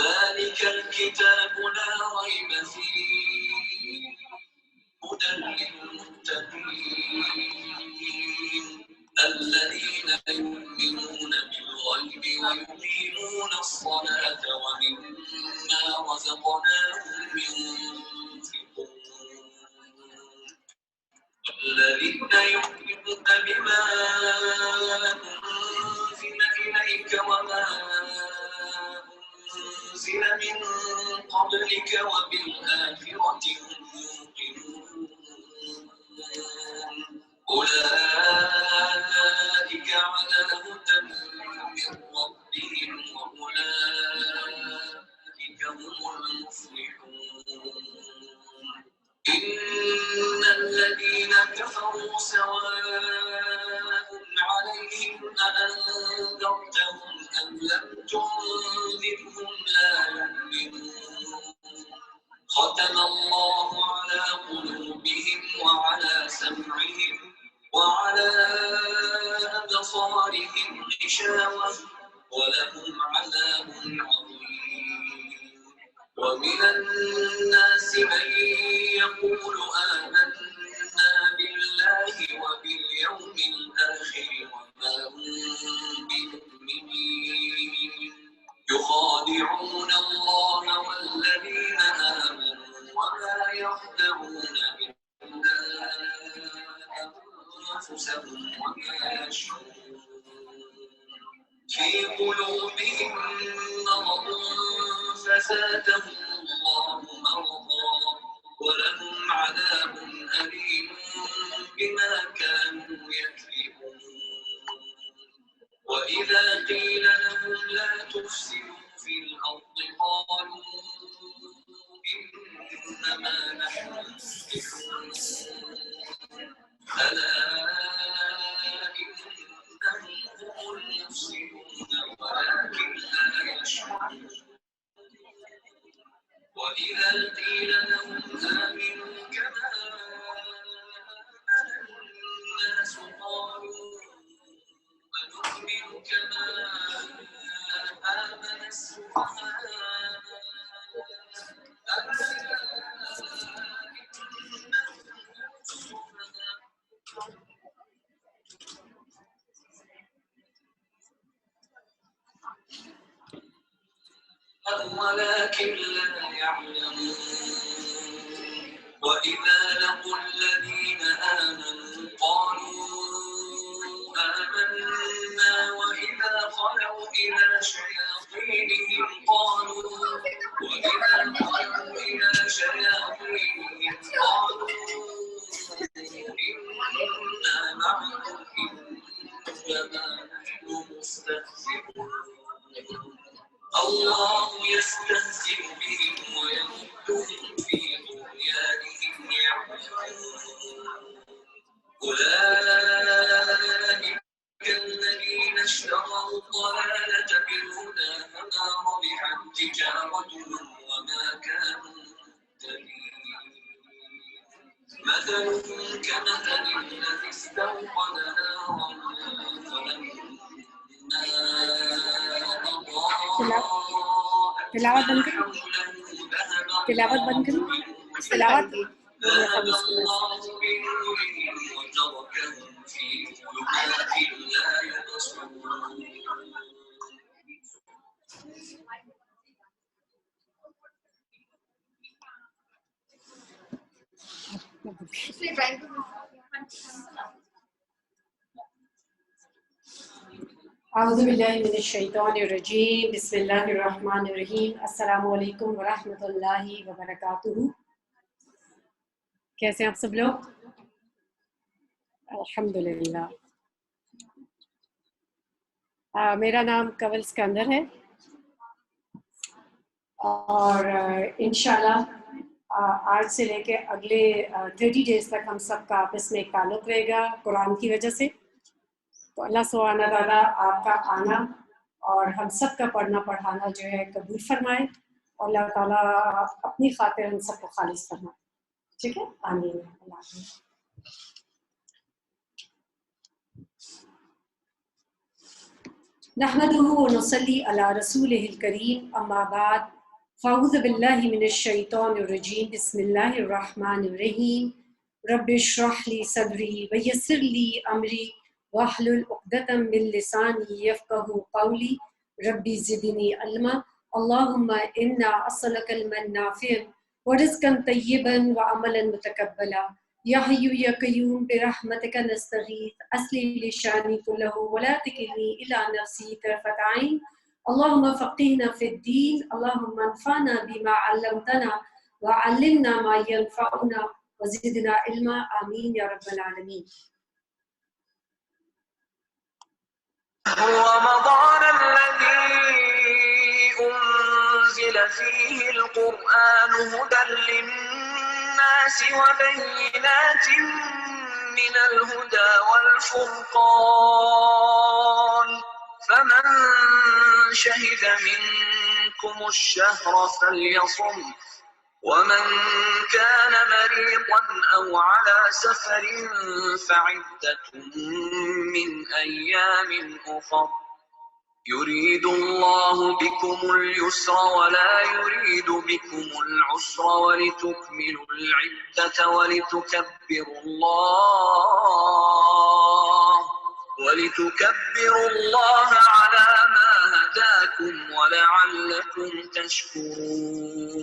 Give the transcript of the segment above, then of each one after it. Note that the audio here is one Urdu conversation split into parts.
ذلك الكتاب لا ريب فيه هدى للمتقين الذين يؤمنون بالغيب ويقيمون الصلاة ومما رزقناهم ينفقون والذين يؤمنون بما أنزل إليك وما أنزل من قبلك وبالآخرة هم يوقنون أولئك على هدى من ربهم وأولئك هم المفلحون إن الذين كفروا سواء عليهم أأنذرتهم أم لم تنذرهم لا يؤمنون ختم الله على قلوبهم وعلى سمعهم وعلى أبصارهم غشاوة ولهم عذاب عظيم ومن الناس من يقول آمنا بالله وباليوم الآخر وما هم بمؤمنين يخادعون الله والذين آمنوا وما يخدعون إلا أنفسهم وما يشعرون في قلوبهم مرض فزادهم الله مرضا ولهم عذاب أليم بما كانوا يكذبون وإذا قيل لهم لا تفسدوا في الأرض قالوا إنما نحن مصلحون ألا إنهم هم المفسدون ولكن لا يشعرون وإذا قيل لهم آمنوا كما آمن الناس قالوا أنؤمن كما آمن السفهاء ألا ولكن لا يعلمون وإذا لقوا الذين آمنوا قالوا آمنا وإذا خلوا إلى شياطينهم قالوا إنا معكم إنما نحن مستهزئون الله يستهزئ بهم ويمدهم في طغيانهم يعمهون أولئك الذين اشتروا الضلالة بالهدى فما ربحت تجارتهم وما كانوا مهتدين مثلهم كمثل الذي استوقد نارا تلاوت بند کرو تلاوت بند کرو تلاوت اعوذ باللہ من الشیطان الرجیم بسم اللہ الرحمن الرحیم السلام علیکم ورحمۃ اللہ وبرکاتہ. کیسے ہیں آپ سب لوگ؟ الحمدللہ. میرا نام کنول اسکندر ہے اور انشاءاللہ آج سے لے کے اگلے 30 ڈیز تک ہم سب کا آپس میں ایک تعلق رہے گا قرآن کی وجہ سے. تو اللہ سبحانہ تعالیٰ آپ کا آنا اور ہم سب کا پڑھنا پڑھانا جو ہے قبول فرمائے اور اللہ تعالیٰ اپنی خاطر ہم سب کو خالص فرمائے. ٹھیک ہے، آمین. اللہ حافظ. نحمده ونصلي على رسوله الكريم أما بعد فأعوذ بالله من الشيطان الرجيم بسم الله الرحمن الرحيم رب اشرح لي صدري ويسر لي أمري واحلل عقدة من لساني يفقهوا قولي ربي زدني علما اللهم إنا أسألك علما نافعا ورزقا طيبا وعملا متقبلا یا حی یا قیوم برحمتک نستغیث اصلح لي شأني كله ولا تکلنی الی نفسی طرفۃ عین اللهم فقهنا في الدين اللهم انفعنا بما علمتنا وعلمنا ما ينفعنا وزدنا علما آمین یا رب العالمین. رمضان الذي أنزل فيه القرآن هدى للناس وبينات من الهدى والفرقان فمن شهد منكم الشهر فليصم ومن كان مريضا أو على سفر فعدة من أيام أخر يريد الله بكم اليسر ولا يريد بكم العسر ولتكملوا العدة ولتكبروا الله على ما هداكم ولعلكم تشكرون.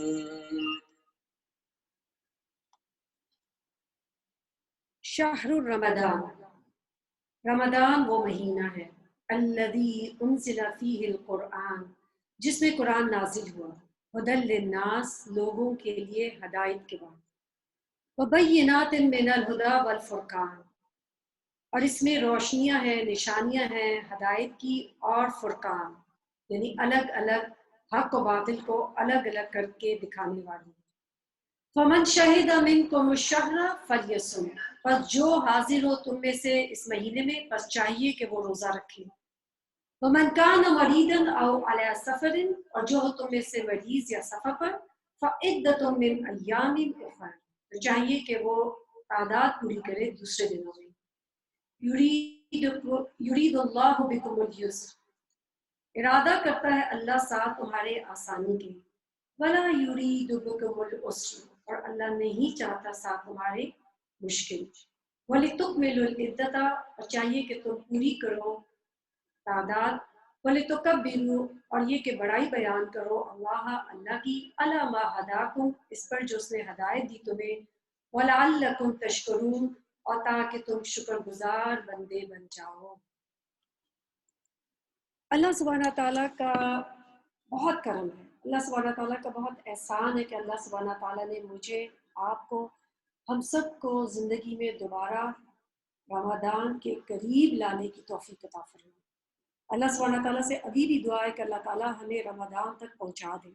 شہر رمضان، رمضان وہ مہینہ ہے الذی انزل فیہ القرآن جس میں قرآن نازل ہوا، ہدی للناس لوگوں کے لیے ہدایت کے بعد، وبینات من الہدی والفرقان اور اس میں روشنیاں ہیں، نشانیاں ہیں ہدایت کی اور فرقان یعنی الگ الگ حق و باطل کو الگ الگ کر کے دکھانے والی. فمن شہد منکم الشہر فلیصم پس جو حاضر ہو تم میں سے اس مہینے میں پس چاہیے کہ وہ روزہ رکھے. ومن کان مریضا او علی سفر اور جو ہو تم میں سے مریض یا سفر پر فعدۃ من ایام اخر تو چاہیے کہ وہ تعداد پوری کرے دوسرے دنوں میں. یرید اللہ بکم اليسر ارادہ کرتا ہے اللہ ساتھ تمہارے آسانی کے، ولا یرید بکم العسر اور اللہ نہیں چاہتا ساتھ تمہارے مشکل. وَلِتُكْمِلُوا الْعِدَّةَ اور چاہیے کہ تم پوری کرو تعداد. وَلِتُكَبِّرُوا اور یہ کہ بڑائی بیان کرو اللہ کی عَلَىٰ مَا هَدَاكُمْ اس پر جو اس نے ہدایت دی تمہیں. وَلَعَلَّكُمْ تَشْكُرُونَ اور تاکہ تم شکر گزار بندے بن جاؤ. اللہ سبحانہ تعالیٰ کا بہت کرم ہے، اللہ سبحانہ تعالیٰ کا بہت احسان ہے کہ اللہ سبحانہ تعالیٰ نے مجھے، آپ کو، ہم سب کو زندگی میں دوبارہ رمضان کے قریب لانے کی توفیق عطا فرمائے. اللہ سبحانہ تعالیٰ سے ابھی بھی دعا ہے کہ اللہ تعالیٰ ہمیں رمضان تک پہنچا دے.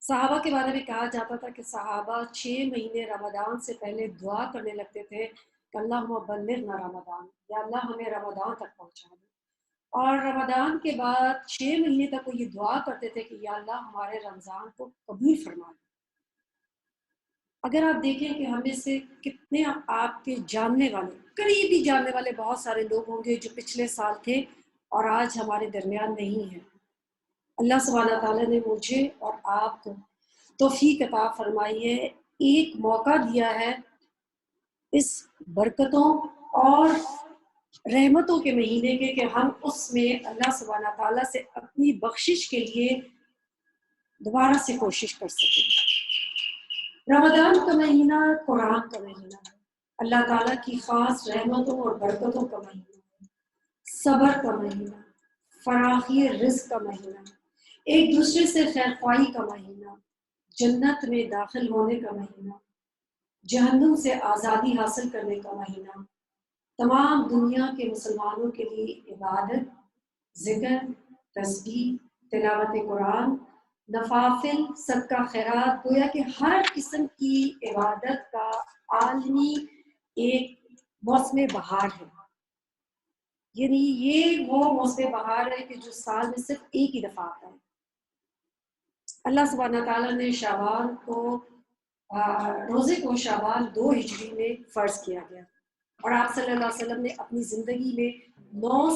صحابہ کے بارے میں کہا جاتا تھا کہ صحابہ 6 مہینے رمضان سے پہلے دعا کرنے لگتے تھے کہ اللہم بلغنا رمضان، یا اللہ ہمیں رمضان تک پہنچا دے. اور رمضان کے بعد 6 مہینے تک وہ یہ دعا کرتے تھے کہ یا اللہ ہمارے رمضان کو قبول فرما دے. اگر آپ دیکھیں کہ ہمیں سے کتنے آپ کے جاننے والے، قریبی جاننے والے بہت سارے لوگ ہوں گے جو پچھلے سال تھے اور آج ہمارے درمیان نہیں ہیں. اللہ سبحانہ تعالیٰ نے مجھے اور آپ کو توفیق عطا فرمائی ہے، ایک موقع دیا ہے اس برکتوں اور رحمتوں کے مہینے کے کہ ہم اس میں اللہ سبحانہ تعالیٰ سے اپنی بخشش کے لیے دوبارہ سے کوشش کر سکیں. رمضان کا مہینہ قرآن کا مہینہ ہے، اللہ تعالیٰ کی خاص رحمتوں اور برکتوں کا مہینہ ہے، صبر کا مہینہ، فراخی رزق کا مہینہ، ایک دوسرے سے خیر خواہی کا مہینہ، جنت میں داخل ہونے کا مہینہ، جہنم سے آزادی حاصل کرنے کا مہینہ، تمام دنیا کے مسلمانوں کے لیے عبادت، ذکر، تسبیح، تلاوت قرآن، نوافل، صدقہ خیرات، گویا کہ ہر قسم کی عبادت کا عالمی ایک موسم بہار ہے. یعنی یہ وہ موسم بہار ہے کہ جو سال میں صرف ایک ہی دفعہ آتا ہے. اللہ سبحانہ تعالیٰ نے شعبان کو روزے کو شعبان 2 ہجری میں فرض کیا گیا اور آپ صلی اللہ علیہ وسلم نے اپنی زندگی میں 9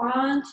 5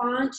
5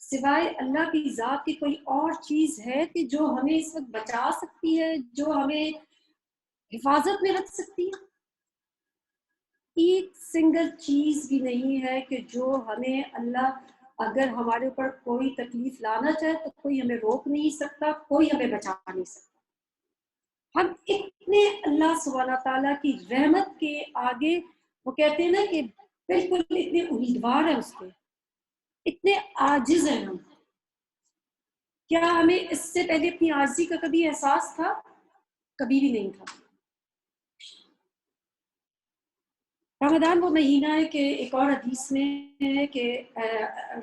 سوائے اللہ کی ذات کی کوئی اور چیز ہے کہ جو ہمیں اس وقت بچا سکتی ہے، جو ہمیں حفاظت میں رکھ سکتی ہے؟ ایک سنگل چیز بھی نہیں ہے کہ جو ہمیں اللہ اگر ہمارے اوپر کوئی تکلیف لانا چاہے تو کوئی ہمیں روک نہیں سکتا، کوئی ہمیں بچا نہیں سکتا۔ ہم اتنے اللہ سبحانہ تعالیٰ کی رحمت کے آگے، وہ کہتے ہیں نا کہ بالکل اتنے امیدوار ہیں اس کے، اتنے عاجز ہیں ہم۔ کیا ہمیں اس سے پہلے اپنی عاجزی کا کبھی احساس تھا؟ کبھی بھی نہیں تھا۔ رمضان وہ مہینہ ہے کہ ایک اور حدیث میں ہے کہ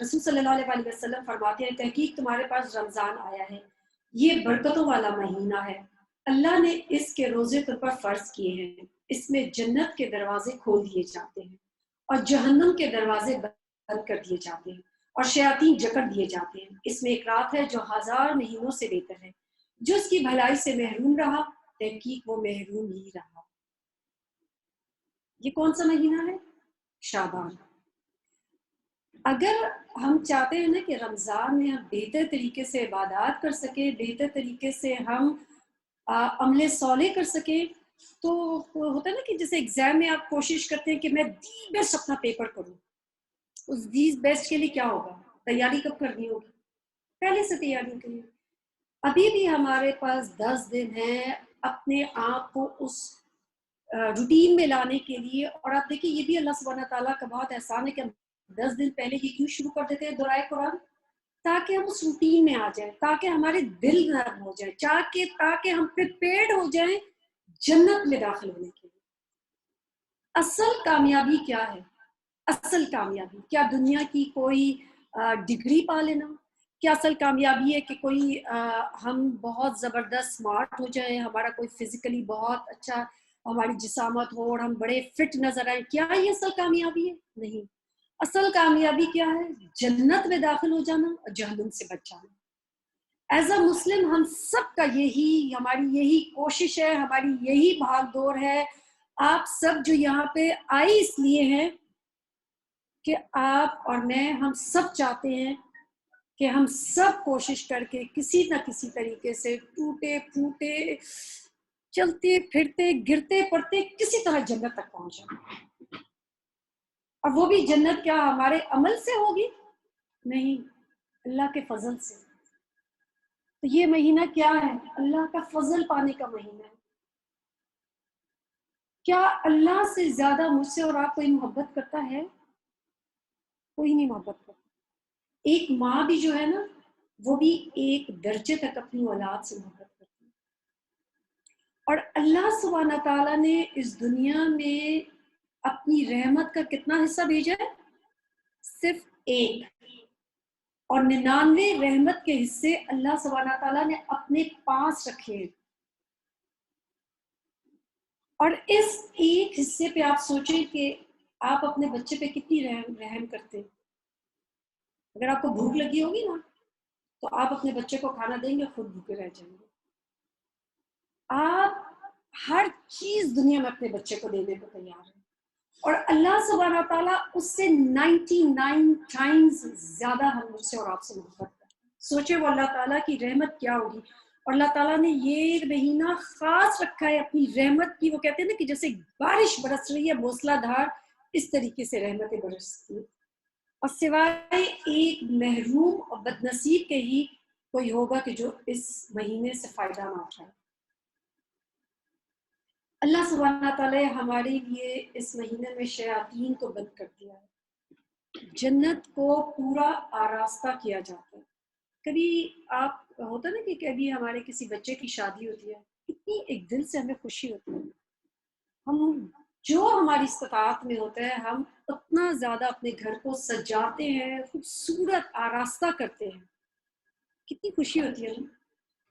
رسول صلی اللہ علیہ وسلم فرماتے ہیں تحقیق تمہارے پاس رمضان آیا ہے، یہ برکتوں والا مہینہ ہے، اللہ نے اس کے روزے تم پر فرض کیے ہیں، اس میں جنت کے دروازے کھول دیے جاتے ہیں اور جہنم کے دروازے بند کر دیے جاتے ہیں اور شیاطین جکڑ دیے جاتے ہیں، اس میں ایک رات ہے جو 1000 مہینوں سے بہتر ہے، جو اس کی بھلائی سے محروم رہا تحقیق وہ محروم ہی رہا۔ یہ کون سا مہینہ ہے؟ شعبان۔ اگر ہم چاہتے ہیں نا کہ رمضان میں ہم بہتر طریقے سے عبادات کر سکیں، بہتر طریقے سے ہم عمل صالح کر سکیں، تو ہوتا ہے نا کہ جیسے ایگزام میں آپ کوشش کرتے ہیں کہ میں دی بیسٹ اپنا پیپر کروں، اس دی بیسٹ کے لیے کیا ہوگا؟ تیاری کب کرنی ہوگی؟ پہلے سے تیاری کرنی۔ ابھی بھی ہمارے پاس 10 دن ہیں اپنے آپ کو اس روٹین میں لانے کے لیے، اور آپ دیکھیں یہ بھی اللہ سبحانہ تعالیٰ کا بہت احسان ہے کہ ہم 10 دن پہلے یہ کیوں شروع کر دیتے ہیں دورائے قرآن، تاکہ ہم اس روٹین میں آ جائیں، تاکہ ہمارے دل نرم ہو جائیں، تاکہ ہم پریپیئرڈ ہو جائیں جنت میں داخل ہونے کے لیے۔ اصل کامیابی کیا ہے؟ اصل کامیابی کیا دنیا کی کوئی ڈگری پا لینا؟ کیا اصل کامیابی ہے کہ کوئی ہم بہت زبردست اسمارٹ ہو جائیں، ہمارا کوئی فزیکلی بہت اچھا ہماری جسامت ہو اور ہم بڑے فٹ نظر آئیں؟ کیا یہ اصل کامیابی ہے؟ نہیں۔ اصل کامیابی کیا ہے؟ جنت میں داخل ہو جانا اور جہنم سے بچ جانا۔ ایز اے مسلم ہم سب کا ہماری یہی کوشش ہے، ہماری یہی بھاگ دور ہے۔ آپ سب جو یہاں پہ آئے اس لیے ہیں کہ آپ اور میں، ہم سب چاہتے ہیں کہ ہم سب کوشش کر کے کسی نہ کسی طریقے سے ٹوٹے پھوٹے، چلتے پھرتے گرتے پڑتے کسی طرح جنت تک پہنچ جائیں، اور وہ بھی جنت کیا ہمارے عمل سے ہوگی؟ نہیں، اللہ کے فضل سے۔ تو یہ مہینہ کیا ہے؟ اللہ کا فضل پانے کا مہینہ ہے۔ کیا اللہ سے زیادہ مجھ سے اور آپ کوئی محبت کرتا ہے؟ کوئی نہیں محبت کرتا۔ ایک ماں بھی جو ہے نا، وہ بھی ایک درجے تک اپنی اولاد سے محبت کرتی ہے، اور اللہ سبحانہ تعالیٰ نے اس دنیا میں اپنی رحمت کا کتنا حصہ بھیجا ہے؟ صرف ایک، اور 99 رحمت کے حصے اللہ سبحانہ تعالیٰ نے اپنے پاس رکھے ہیں، اور اس ایک حصے پہ آپ سوچیں کہ آپ اپنے بچے پہ کتنی رحم کرتے ہیں۔ اگر آپ کو بھوک لگی ہوگی نا تو آپ اپنے بچے کو کھانا دیں گے، خود بھوکے رہ جائیں گے۔ آپ ہر چیز دنیا میں اپنے بچے کو دینے کو تیار ہیں، اور اللہ سبحانہ تعالیٰ اس سے 99 ٹائمز زیادہ ہم مجھ سے اور آپ سے محبت کرتے ہیں۔ سوچے وہ اللہ تعالیٰ کی رحمت کیا ہوگی، اور اللہ تعالیٰ نے یہ مہینہ خاص رکھا ہے اپنی رحمت کی۔ وہ کہتے ہیں نا کہ جیسے بارش برس رہی ہے موسلا دھار، اس طریقے سے رحمتیں برستی ہیں، اور سوائے ایک محروم اور بد نصیب کے ہی کوئی ہوگا کہ جو اس مہینے سے فائدہ نہ اٹھائے۔ اللہ سبحانہ تعالیٰ ہمارے لیے اس مہینے میں شیاطین کو بند کر دیا ہے، جنت کو پورا آراستہ کیا جاتا ہے۔ کبھی آپ ہوتا نا کہ کبھی ہمارے کسی بچے کی شادی ہوتی ہے، اتنی ایک دل سے ہمیں خوشی ہوتی ہے، ہم جو ہماری استطاعت میں ہوتا ہے ہم اتنا زیادہ اپنے گھر کو سجاتے ہیں، خوبصورت آراستہ کرتے ہیں، کتنی خوشی ہوتی ہے۔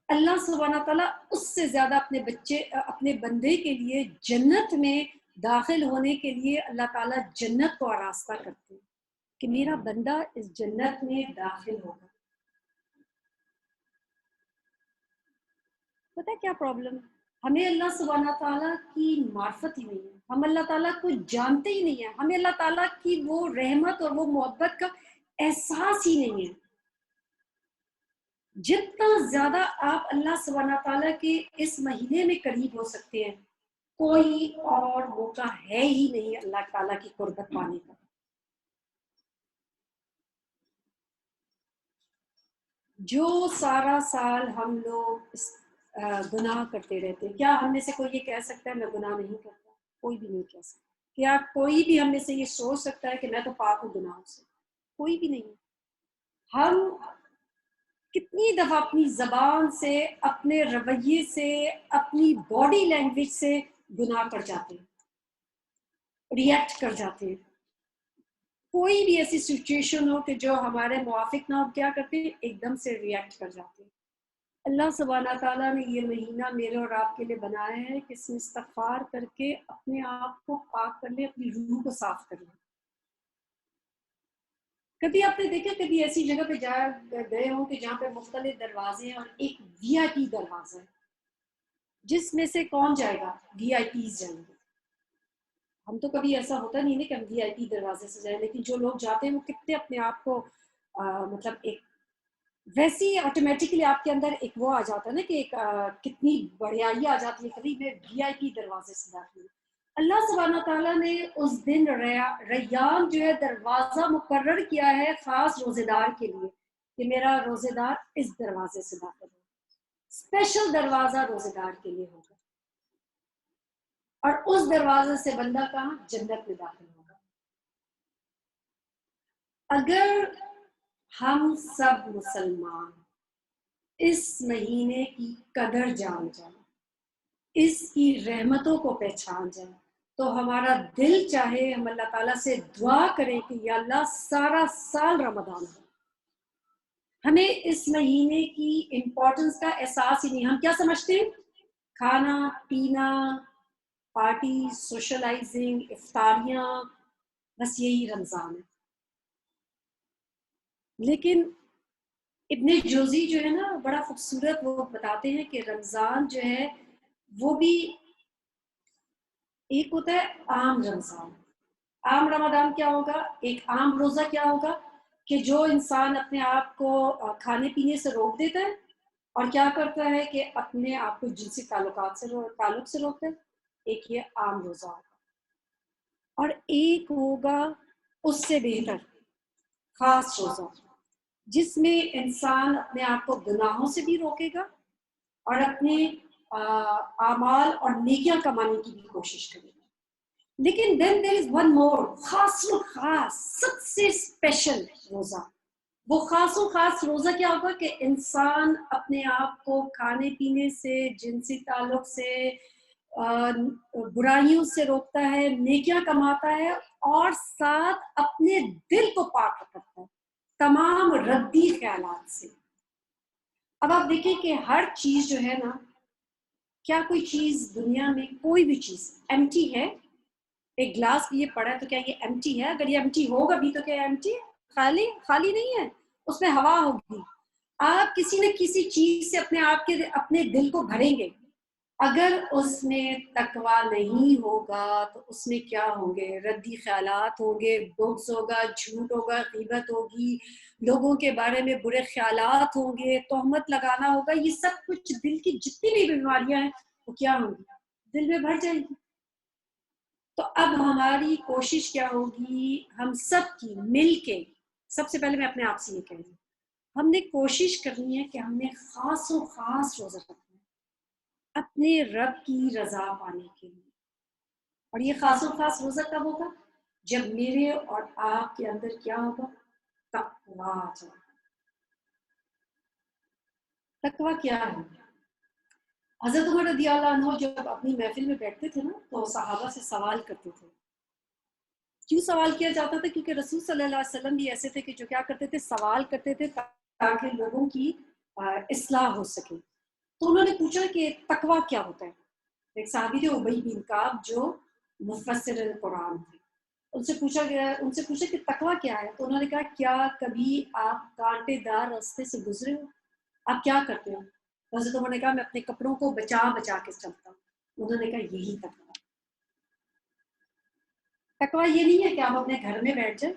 اللہ سبحانہ تعالیٰ اس سے زیادہ اپنے بندے کے لیے جنت میں داخل ہونے کے لیے اللہ تعالیٰ جنت کو آراستہ کرتے ہیں کہ میرا بندہ اس جنت میں داخل ہوگا۔ پتہ ہے کیا پرابلم ہے؟ ہمیں اللہ سبحانہ تعالیٰ کی معرفت ہی نہیں ہے، ہم اللہ تعالیٰ کو جانتے ہی نہیں ہیں، ہمیں اللہ تعالیٰ کی وہ رحمت اور وہ محبت کا احساس ہی نہیں ہے۔ جتنا زیادہ آپ اللہ سبحانہ تعالیٰ کے اس مہینے میں قریب ہو سکتے ہیں، کوئی اور موقع ہے ہی نہیں اللہ تعالیٰ کی قربت پانے کا۔ جو سارا سال ہم لوگ گناہ کرتے رہتے ہیں، کیا ہم میں سے کوئی یہ کہہ سکتا ہے میں گناہ نہیں کرتا؟ کوئی بھی نہیں کہہ سکتا۔ کیا کوئی بھی ہم میں سے یہ سوچ سکتا ہے کہ میں تو پاک ہوں گناہوں سے؟ کوئی بھی نہیں۔ ہم کتنی دفعہ اپنی زبان سے، اپنے رویے سے، اپنی باڈی لینگویج سے گناہ کر جاتے ہیں، ریئیکٹ کر جاتے ہیں۔ کوئی بھی ایسی سچویشن ہو کہ جو ہمارے موافق نہ ہو، کیا کرتے ہیں؟ ایک دم سے ریئیکٹ کر جاتے ہیں۔ اللہ سبحانہ تعالیٰ نے یہ مہینہ میرے اور آپ کے لیے بنایا ہے کہ اس میں استغفار کر کے اپنے آپ کو پاک کر لیں، اپنی روح کو صاف کر لیں۔ کبھی آپ نے دیکھا کبھی ایسی جگہ پہ گئے ہوں کہ جہاں پہ مختلف دروازے ہیں اور ایک وی آئی پی دروازہ ہے جس میں سے کون جائے گا؟ وی آئی پیز جائیں گے۔ ہم تو کبھی ایسا ہوتا نہیں نا کہ ہم وی آئی پی دروازے سے جائیں، لیکن جو لوگ جاتے ہیں وہ کتنے اپنے آپ کو مطلب ایک ویسے ہی آٹومیٹکلی آپ کے اندر ایک وہ آ جاتا ہے نا کہ ایک کتنی بڑیائی آ جاتی ہے، کبھی میں وی آئی پی دروازے سے داخل ہوں۔ اللہ سبحانہ تعالیٰ نے اس دن ریان جو ہے دروازہ مقرر کیا ہے خاص روزے دار کے لیے کہ میرا روزے دار اس دروازے سے داخل ہو۔ اسپیشل دروازہ روزے دار کے لیے ہوگا، اور اس دروازے سے بندہ کہاں؟ جنت میں داخل ہوگا۔ اگر ہم سب مسلمان اس مہینے کی قدر جان جائیں، اس کی رحمتوں کو پہچان جائیں، تو ہمارا دل چاہے ہم اللہ تعالیٰ سے دعا کریں کہ یا اللہ سارا سال رمضان ہو۔ ہمیں اس مہینے کی امپورٹنس کا احساس ہی نہیں۔ ہم کیا سمجھتے ہیں؟ کھانا پینا، پارٹی، سوشلائزنگ، افطاریاں، بس یہی رمضان ہے۔ لیکن ابن جوزی جو ہے نا بڑا خوبصورت وہ بتاتے ہیں کہ رمضان جو ہے وہ بھی ایک ہوتا ہے عام رمضان۔ عام رمضان کیا ہوگا؟ ایک عام روزہ کیا ہوگا کہ جو انسان اپنے آپ کو کھانے پینے سے روک دیتا ہے اور کیا کرتا ہے کہ اپنے آپ کو جنسی تعلق سے روکتا ہے، ایک یہ عام روزہ ہوگا۔ اور ایک ہوگا اس سے بہتر خاص روزہ جس میں انسان اپنے آپ کو گناہوں سے بھی روکے گا اور اپنے اعمال اور نیکیاں کمانے کی بھی کوشش کرے گا۔ لیکن then there is one more، خاص و خاص سب سے اسپیشل روزہ۔ وہ خاص و خاص روزہ کیا ہوگا کہ انسان اپنے آپ کو کھانے پینے سے، جنسی تعلق سے، برائیوں سے روکتا ہے، نیکیاں کماتا ہے، اور ساتھ اپنے دل کو پاک رکھتا ہے تمام ردی خیالات سے۔ اب آپ دیکھیں کہ ہر چیز جو ہے نا، کیا کوئی چیز دنیا میں کوئی بھی چیز ایمٹی ہے؟ ایک گلاس بھی یہ پڑا ہے تو کیا یہ ایمٹی ہے؟ اگر یہ ایمٹی ہوگا بھی تو کیا ایمٹی ہے؟ خالی نہیں ہے، اس میں ہوا ہوگی۔ آپ کسی نہ کسی چیز سے اپنے دل کو بھریں گے، اگر اس میں تقویٰ نہیں ہوگا تو اس میں کیا ہوں گے؟ ردی خیالات ہوں گے، بغض ہوگا، جھوٹ ہوگا، غیبت ہوگی، لوگوں کے بارے میں برے خیالات ہوں گے، تہمت لگانا ہوگا۔ یہ سب کچھ دل کی جتنی بھی بیماریاں ہیں وہ کیا ہوں گی؟ دل میں بھر جائیں گی۔ تو اب ہماری کوشش کیا ہوگی؟ ہم سب کی مل کے، سب سے پہلے میں اپنے آپ سے یہ کہہ رہی ہوں، ہم نے کوشش کرنی ہے کہ ہم نے خاص و خاص روزہ رکھنا ہے اپنے رب کی رضا پانے کے لیے۔ اور یہ خاص و خاص روزہ کب ہوگا؟ جب میرے اور آپ کے اندر کیا ہوگا؟ تقویٰ آ جائے۔ تقویٰ کیا ہے؟ حضرت عمر رضی اللہ عنہ جب اپنی محفل میں بیٹھتے تھے نا تو صحابہ سے سوال کرتے تھے۔ کیوں سوال کیا جاتا تھا؟ کیونکہ رسول صلی اللہ علیہ وسلم بھی ایسے تھے کہ جو کیا کرتے تھے؟ سوال کرتے تھے تاکہ لوگوں کی اصلاح ہو سکے۔ تو انہوں نے پوچھا کہ تقویٰ کیا ہوتا ہے؟ ایک صحابی تھے ابی بن کعب جو مفسر قرآن تھے، ان سے پوچھا کہ تقویٰ کیا ہے؟ تو انہوں نے کہا کیا کبھی آپ کانٹے دار راستے سے گزرے ہو؟ آپ کیا کرتے ہو؟ حضرت عمر نے کہا میں اپنے کپڑوں کو بچا کے چلتا ہوں۔ انہوں نے کہا یہی تقویٰ۔ تقویٰ یہ نہیں ہے کہ آپ اپنے گھر میں بیٹھ جائیں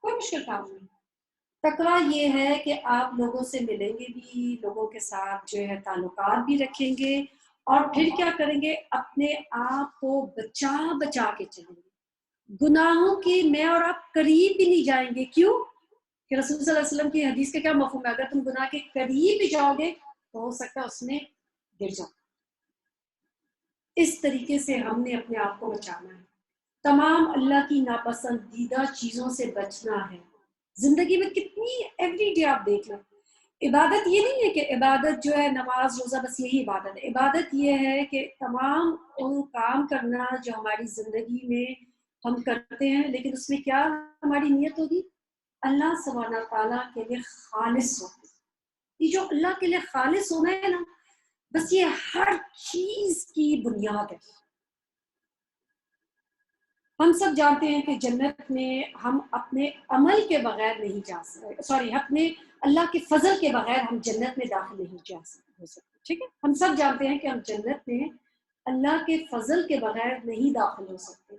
کوئی مشکل کام نہیں۔ تقویٰ یہ ہے کہ آپ لوگوں سے ملیں گے بھی، لوگوں کے ساتھ جو ہے تعلقات بھی رکھیں گے، اور پھر کیا کریں گے، اپنے آپ کو بچا بچا کے چلیں گے، گناہوں کی میں اور آپ قریب بھی نہیں جائیں گے۔ کیوں؟ کہ رسول صلی اللہ علیہ وسلم کی حدیث کا کیا مفہوم ہے، اگر تم گناہ کے قریب بھی جاؤ گے تو ہو سکتا ہے اس میں گر جاؤ۔ اس طریقے سے ہم نے اپنے آپ کو بچانا ہے، تمام اللہ کی ناپسندیدہ چیزوں سے بچنا ہے۔ زندگی میں کتنی ایوری ڈے آپ دیکھ لیں، عبادت یہ نہیں ہے کہ عبادت جو ہے نماز روزہ بس یہی عبادت ہے، عبادت یہ ہے کہ تمام وہ کام کرنا جو ہماری زندگی میں ہم کرتے ہیں، لیکن اس میں کیا ہماری نیت ہوگی، اللہ سبحانہ تعالیٰ کے لیے خالص ہونا۔ یہ جو اللہ کے لیے خالص ہونا ہے نا، بس یہ ہر چیز کی بنیاد ہے۔ ہم سب جانتے ہیں کہ جنت میں ہم اپنے عمل کے بغیر نہیں جا سکتے، اپنے اللہ کے فضل کے بغیر ہم جنت میں داخل نہیں جا سکتے، ہو سکتے، ٹھیک ہے، ہم سب جانتے ہیں کہ ہم جنت میں اللہ کے فضل کے بغیر نہیں داخل ہو سکتے،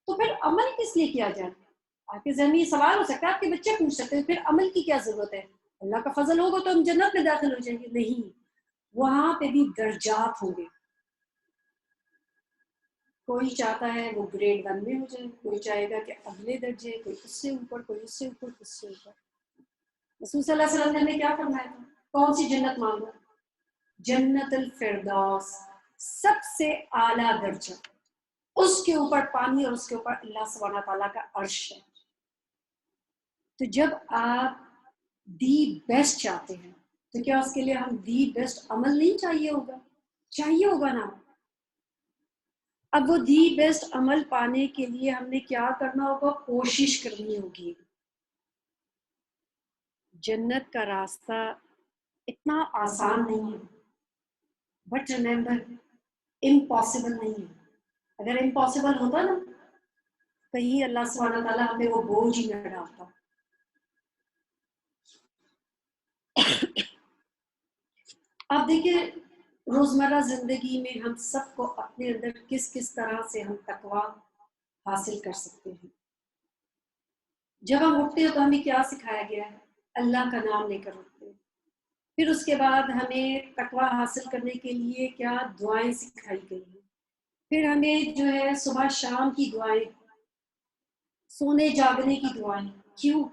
تو پھر عمل کس لیے کیا جائے؟ آپ کے ذہن میں یہ سوال ہو سکتا ہے، آپ کے بچے پوچھ سکتے ہیں پھر عمل کی کیا ضرورت ہے، اللہ کا فضل ہوگا تو ہم جنت میں داخل ہو جائیں گے؟ نہیں، وہاں پہ بھی درجات ہوں گے، کوئی چاہتا ہے وہ گریڈ 1 میں ہو جائے، کوئی چاہے گا کہ اگلے درجے، کوئی اس سے اوپر، کوئی اس سے اوپر، اس سے اوپر۔ رسول صلی اللہ علیہ وسلم نے ہمیں کیا فرمایا تھا؟ کون سی جنت مانگو؟ جنت الفردوس، سب سے اعلیٰ درجہ، اس کے اوپر پانی اور اس کے اوپر اللہ سبحانہ تعالیٰ کا عرش ہے۔ تو جب آپ دی بیسٹ چاہتے ہیں تو کیا اس کے لیے ہم دی بیسٹ عمل نہیں چاہیے ہوگا؟ چاہیے ہوگا نا۔ اب وہ دی بیسٹ عمل پانے کے لیے ہم نے کیا کرنا ہوگا؟ کوشش کرنی ہوگی۔ جنت کا راستہ اتنا آسان نہیں ہے، بٹ ریمبر امپاسبل نہیں ہے۔ اگر امپاسبل ہوتا نا، کہیں اللہ سبحانہ تعالیٰ ہمیں وہ بوجھ ہی نہ ڈالتا۔ آپ دیکھیں روزمرہ زندگی میں ہم سب کو اپنے اندر کس کس طرح سے ہم تقویٰ حاصل کر سکتے ہیں۔ جب ہم اٹھتے ہیں تو ہمیں کیا سکھایا گیا ہے؟ اللہ کا نام لے کر اٹھتے ہیں۔ پھر اس کے بعد ہمیں تقویٰ حاصل کرنے کے لیے کیا دعائیں سکھائی گئی ہیں۔ پھر ہمیں جو ہے صبح شام کی دعائیں، سونے جاگنے کی دعائیں، کیوں؟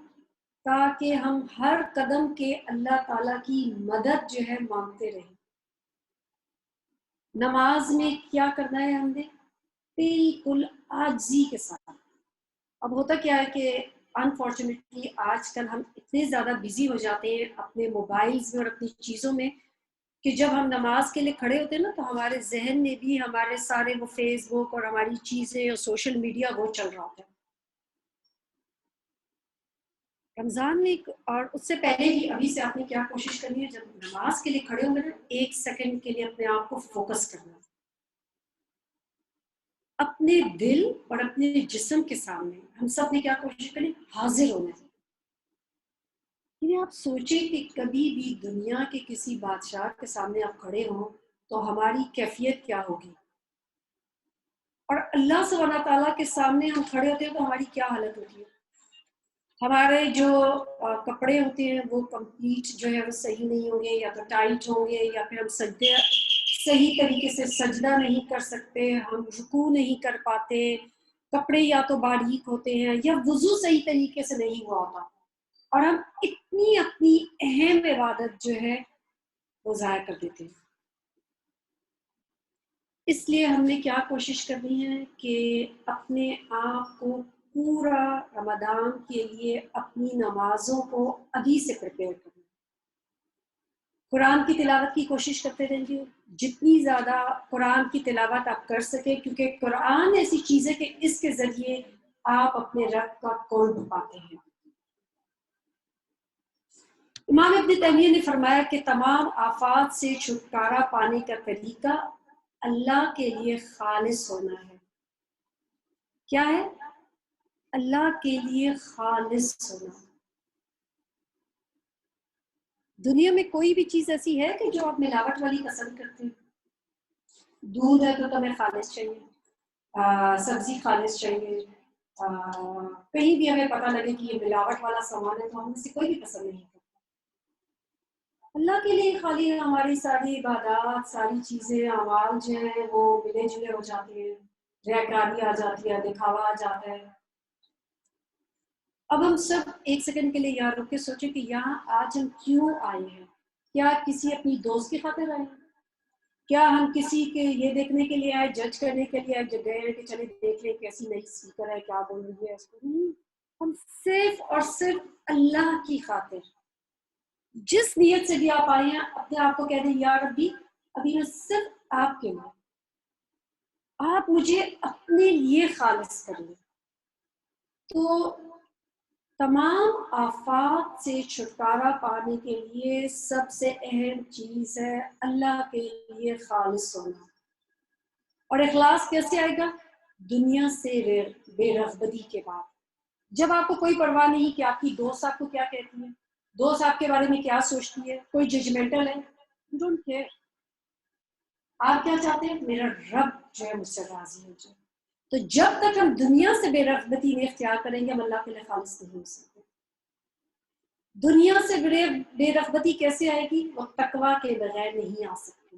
تاکہ ہم ہر قدم کے اللہ تعالیٰ کی مدد جو ہے مانگتے رہیں۔ نماز میں کیا کرنا ہے ہم نے؟ بالکل عاجزی کے ساتھ۔ اب ہوتا کیا ہے کہ انفارچونیٹلی آج کل ہم اتنے زیادہ بزی ہو جاتے ہیں اپنے موبائلز میں اور اپنی چیزوں میں، کہ جب ہم نماز کے لیے کھڑے ہوتے ہیں نا تو ہمارے ذہن میں بھی ہمارے سارے وہ فیس بک اور ہماری چیزیں اور سوشل میڈیا وہ چل رہا ہوتا ہے۔ رمضان میں اور اس سے پہلے ہی ابھی سے آپ نے کیا کوشش کرنی ہے، جب نماز کے لیے کھڑے ہوں گے نا، 1 سیکنڈ کے لیے اپنے آپ کو فوکس کرنا ہے، اپنے دل اور اپنے جسم کے سامنے ہم سب نے کیا کوشش کرنی؟ حاضر ہونا ہے۔ یعنی آپ سوچیں کہ کبھی بھی دنیا کے کسی بادشاہ کے سامنے آپ کھڑے ہوں تو ہماری کیفیت کیا ہوگی، اور اللہ سبحانہ تعالیٰ کے سامنے ہم کھڑے ہوتے ہیں تو ہماری کیا حالت ہوتی ہے۔ ہمارے جو کپڑے ہوتے ہیں وہ کمپلیٹ جو ہے وہ صحیح نہیں ہوں گے، یا تو ٹائٹ ہوں گے، یا پھر ہم سجدے صحیح طریقے سے سجدہ نہیں کر سکتے، ہم رکوع نہیں کر پاتے، کپڑے یا تو باریک ہوتے ہیں، یا وضو صحیح طریقے سے نہیں ہوا ہوتا، اور ہم اتنی اپنی اہم عبادت جو ہے وہ ضائع کر دیتے ہیں۔ اس لیے ہم نے کیا کوشش کرنی ہے کہ اپنے آپ کو پورا رمضان کے لیے اپنی نمازوں کو ابھی سے پریپیئر کرنا، قرآن کی تلاوت کی کوشش کرتے رہیں، جتنی زیادہ قرآن کی تلاوت آپ کر سکیں، کیونکہ قرآن ایسی چیز ہے کہ اس کے ذریعے آپ اپنے رب کا قرب پاتے ہیں۔ امام ابن تیمیہ نے فرمایا کہ تمام آفات سے چھٹکارا پانے کا طریقہ اللہ کے لیے خالص ہونا ہے۔ کیا ہے؟ اللہ کے لیے خالص ہونا۔ دنیا میں کوئی بھی چیز ایسی ہے کہ جو آپ ملاوٹ والی پسند کرتے ہیں؟ دودھ ہے تو تمہیں خالص چاہیے، سبزی خالص چاہیے، کہیں بھی ہمیں پتہ لگے کہ یہ ملاوٹ والا سامان ہے تو ہم سے کوئی بھی پسند نہیں کرتا۔ اللہ کے لیے خالی ہماری ساری عبادات، ساری چیزیں، اعمال جو ہیں وہ ملے جلے ہو جاتے ہیں، ریاکاری آ جاتی ہے، دکھاوا آ جاتا ہے۔ اب ہم سب ایک سیکنڈ کے لیے یہاں رک کے سوچیں کہ یہاں آج ہم کیوں آئے ہیں؟ کیا کسی اپنی دوست کی خاطر آئے ہیں؟ کیا ہم کسی کے یہ دیکھنے کے لیے آئے، جج کرنے کے لیے آئے، جو گئے کہ چلے دیکھ لیں کیسی نئی اسپیکر ہے، کیا بول رہی ہے اس کو؟ نہیں، ہم صرف اور صرف اللہ کی خاطر، جس نیت سے بھی آپ آئے ہیں، اپنے آپ کو کہہ دیں یا ربی ابھی میں صرف آپ کے لیے، آپ مجھے اپنے لیے خالص کر لیں۔ تو تمام آفات سے چھٹکارا پانے کے لیے سب سے اہم چیز ہے اللہ کے لیے خالص ہونا۔ اور اخلاص کیسے آئے گا؟ دنیا سے بے رغبتی کے بعد، جب آپ کو کوئی پرواہ نہیں کہ آپ کی دوست آپ کو کیا کہتی ہے، دوست آپ کے بارے میں کیا سوچتی ہے، کوئی ججمنٹل ہے، you don't care۔ آپ کیا چاہتے ہیں؟ میرا رب جو ہے مجھ سے راضی ہو جائے۔ تو جب تک ہم دنیا سے بے رغبتی نہیں اختیار کریں گے، ہم اللہ کے لیے خالص نہیں ہو سکتے۔ دنیا سے بے رغبتی کیسے آئے گی؟ وہ تقویٰ کے بغیر نہیں آ سکتی۔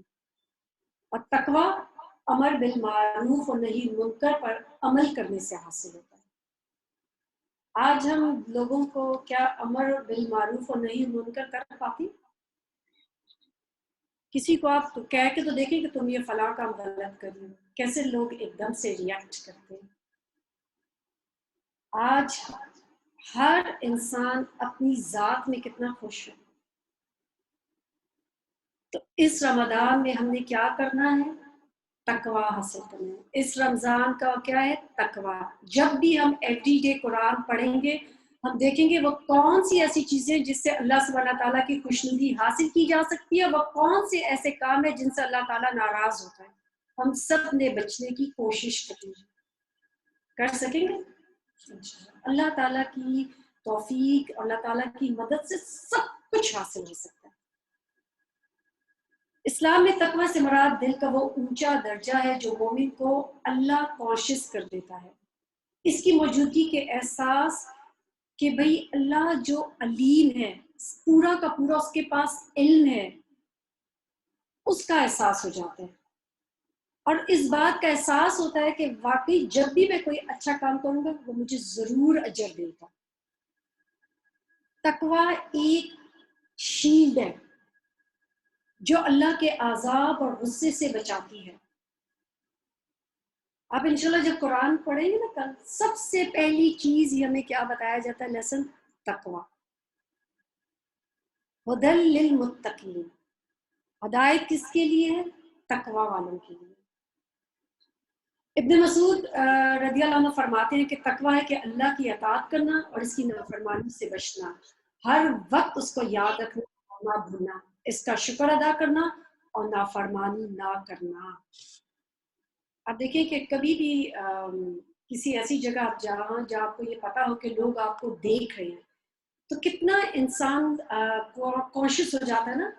اور تقویٰ امر بالمعروف اور نہی منکر پر عمل کرنے سے حاصل ہوتا ہے۔ آج ہم لوگوں کو کیا امر بالمعروف اور نہی منکر کر پاتی؟ کسی کو آپ کہہ کے تو دیکھیں کہ تم یہ فلاں کام غلط کر رہی ہو، کیسے لوگ ایک دم سے ریئیکٹ کرتے ہیں۔ آج ہر انسان اپنی ذات میں کتنا خوش ہے۔ تو اس رمضان میں ہم نے کیا کرنا ہے؟ تقویٰ حاصل کرنا ہے۔ اس رمضان کا کیا ہے؟ تقویٰ۔ جب بھی ہم ایوری ڈے قرآن پڑھیں گے، ہم دیکھیں گے وہ کون سی ایسی چیزیں جس سے اللہ سبحانہ تعالیٰ کی خوشنودی حاصل کی جا سکتی ہے، وہ کون سے ایسے کام ہیں جن سے اللہ تعالیٰ ناراض ہوتا ہے۔ ہم سب نے بچنے کی کوشش کرنی ہے۔ کر سکیں گے؟ اللہ تعالیٰ کی توفیق، اللہ تعالیٰ کی مدد سے سب کچھ حاصل ہو سکتا ہے۔ اسلام میں تقویٰ سے مراد دل کا وہ اونچا درجہ ہے جو مومن کو اللہ کانشیس کر دیتا ہے، اس کی موجودگی کے احساس کہ بھئی اللہ جو علیم ہے، پورا کا پورا اس کے پاس علم ہے، اس کا احساس ہو جاتا ہے۔ اور اس بات کا احساس ہوتا ہے کہ واقعی جب بھی میں کوئی اچھا کام کروں گا وہ مجھے ضرور اجر دے گا۔ تقویٰ ایک شیلڈ ہے جو اللہ کے عذاب اور غصے سے بچاتی ہے۔ آپ انشاءاللہ جب قرآن پڑھیں گے نا کل، سب سے پہلی چیز یہ ہمیں کیا بتایا جاتا ہے؟ لیسن تقویٰ۔ ہدی للمتقین، ہدایت کس کے لیے ہے؟ تقویٰ والوں کے لیے۔ ابن مسعود رضی اللہ عنہ فرماتے ہیں کہ تقویٰ ہے کہ اللہ کی اطاعت کرنا اور اس کی نافرمانی سے بچنا، ہر وقت اس کو یاد رکھنا اور نہ بھولنا، اس کا شکر ادا کرنا اور نافرمانی نہ کرنا۔ آپ دیکھیں کہ کبھی بھی کسی ایسی جگہ آپ جہاں آپ کو یہ پتا ہو کہ لوگ آپ کو دیکھ رہے ہیں تو کتنا انسان کانشیس ہو جاتا ہے نا۔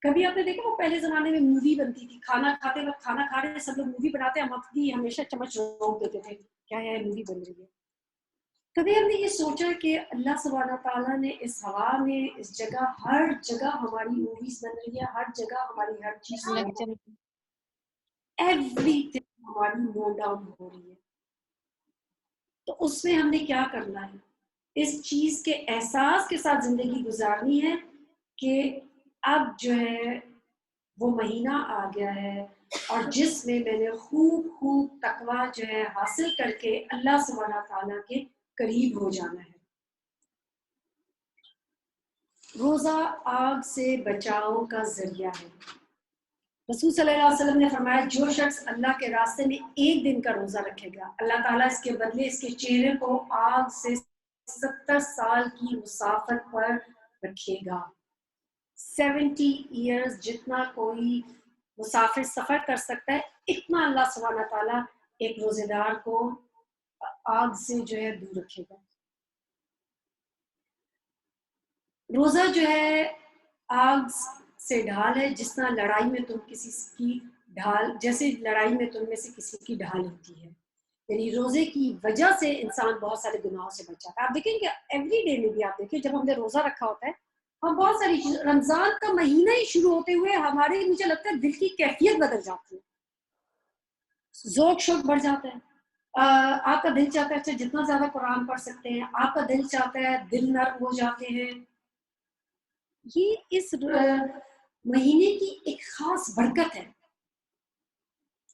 کبھی آپ نے دیکھا وہ پہلے زمانے میں مووی بنتی تھی، کھانا کھاتے وقت کھانا کھا رہے ہیں سب لوگ مووی بناتے ہیں، مفتی ہمیشہ چمچ روک دیتے تھے کیا ہے مووی بن رہی ہے۔ کبھی ہم نے یہ سوچا کہ اللہ سبحانہ تعالیٰ نے اس ہوا میں، اس جگہ، ہر جگہ ہماری موویز بن رہی ہے، ہر جگہ ہماری ہر چیز ایوری تھنگ ہماری نوٹ ڈاؤن ہو رہی ہے۔ تو اس میں ہم نے کیا کرنا ہے؟ اس چیز کے احساس کے ساتھ زندگی گزارنی ہے کہ اب جو ہے وہ مہینہ آ گیا ہے اور جس میں میں نے خوب تقویٰ جو ہے حاصل کر کے اللہ سبحانہ تعالیٰ کے قریب ہو جانا ہے۔ روزہ آگ سے بچاؤ کا ذریعہ ہے۔ رسول صلی اللہ علیہ وسلم نے فرمایا جو شخص اللہ کے راستے میں ایک دن کا روزہ رکھے گا، اللہ تعالیٰ اس کے بدلے اس کے چہرے کو آگ سے 70 سال کی مسافت پر رکھے گا۔ 70 ایئرز جتنا کوئی مسافر سفر کر سکتا ہے، اتنا اللہ سبحانہ تعالیٰ ایک روزے دار کو آگ سے جو ہے دور رکھے گا۔ روزہ جو ہے آگ سے ڈھال ہے، جس طرح لڑائی میں تم کسی کی ڈھال جیسے لڑائی میں تم میں سے کسی کی ڈھال ہوتی ہے، یعنی روزے کی وجہ سے انسان بہت سارے گناہوں سے بچ جاتا ہے۔ آپ دیکھیں کہ ایوری ڈے میں بھی آپ دیکھیں جب ہم نے روزہ رکھا ہوتا ہے ہم بہت ساری چیز، رمضان کا مہینہ ہی شروع ہوتے ہوئے ہمارے مجھے لگتا ہے دل کی کیفیت بدل جاتی ہے، ذوق شوق بڑھ جاتا ہے، آپ کا دل چاہتا ہے اچھا جتنا زیادہ قرآن پڑھ سکتے ہیں، آپ کا دل چاہتا ہے دل نرم ہو جاتے ہیں۔ یہ اس مہینے کی ایک خاص برکت ہے،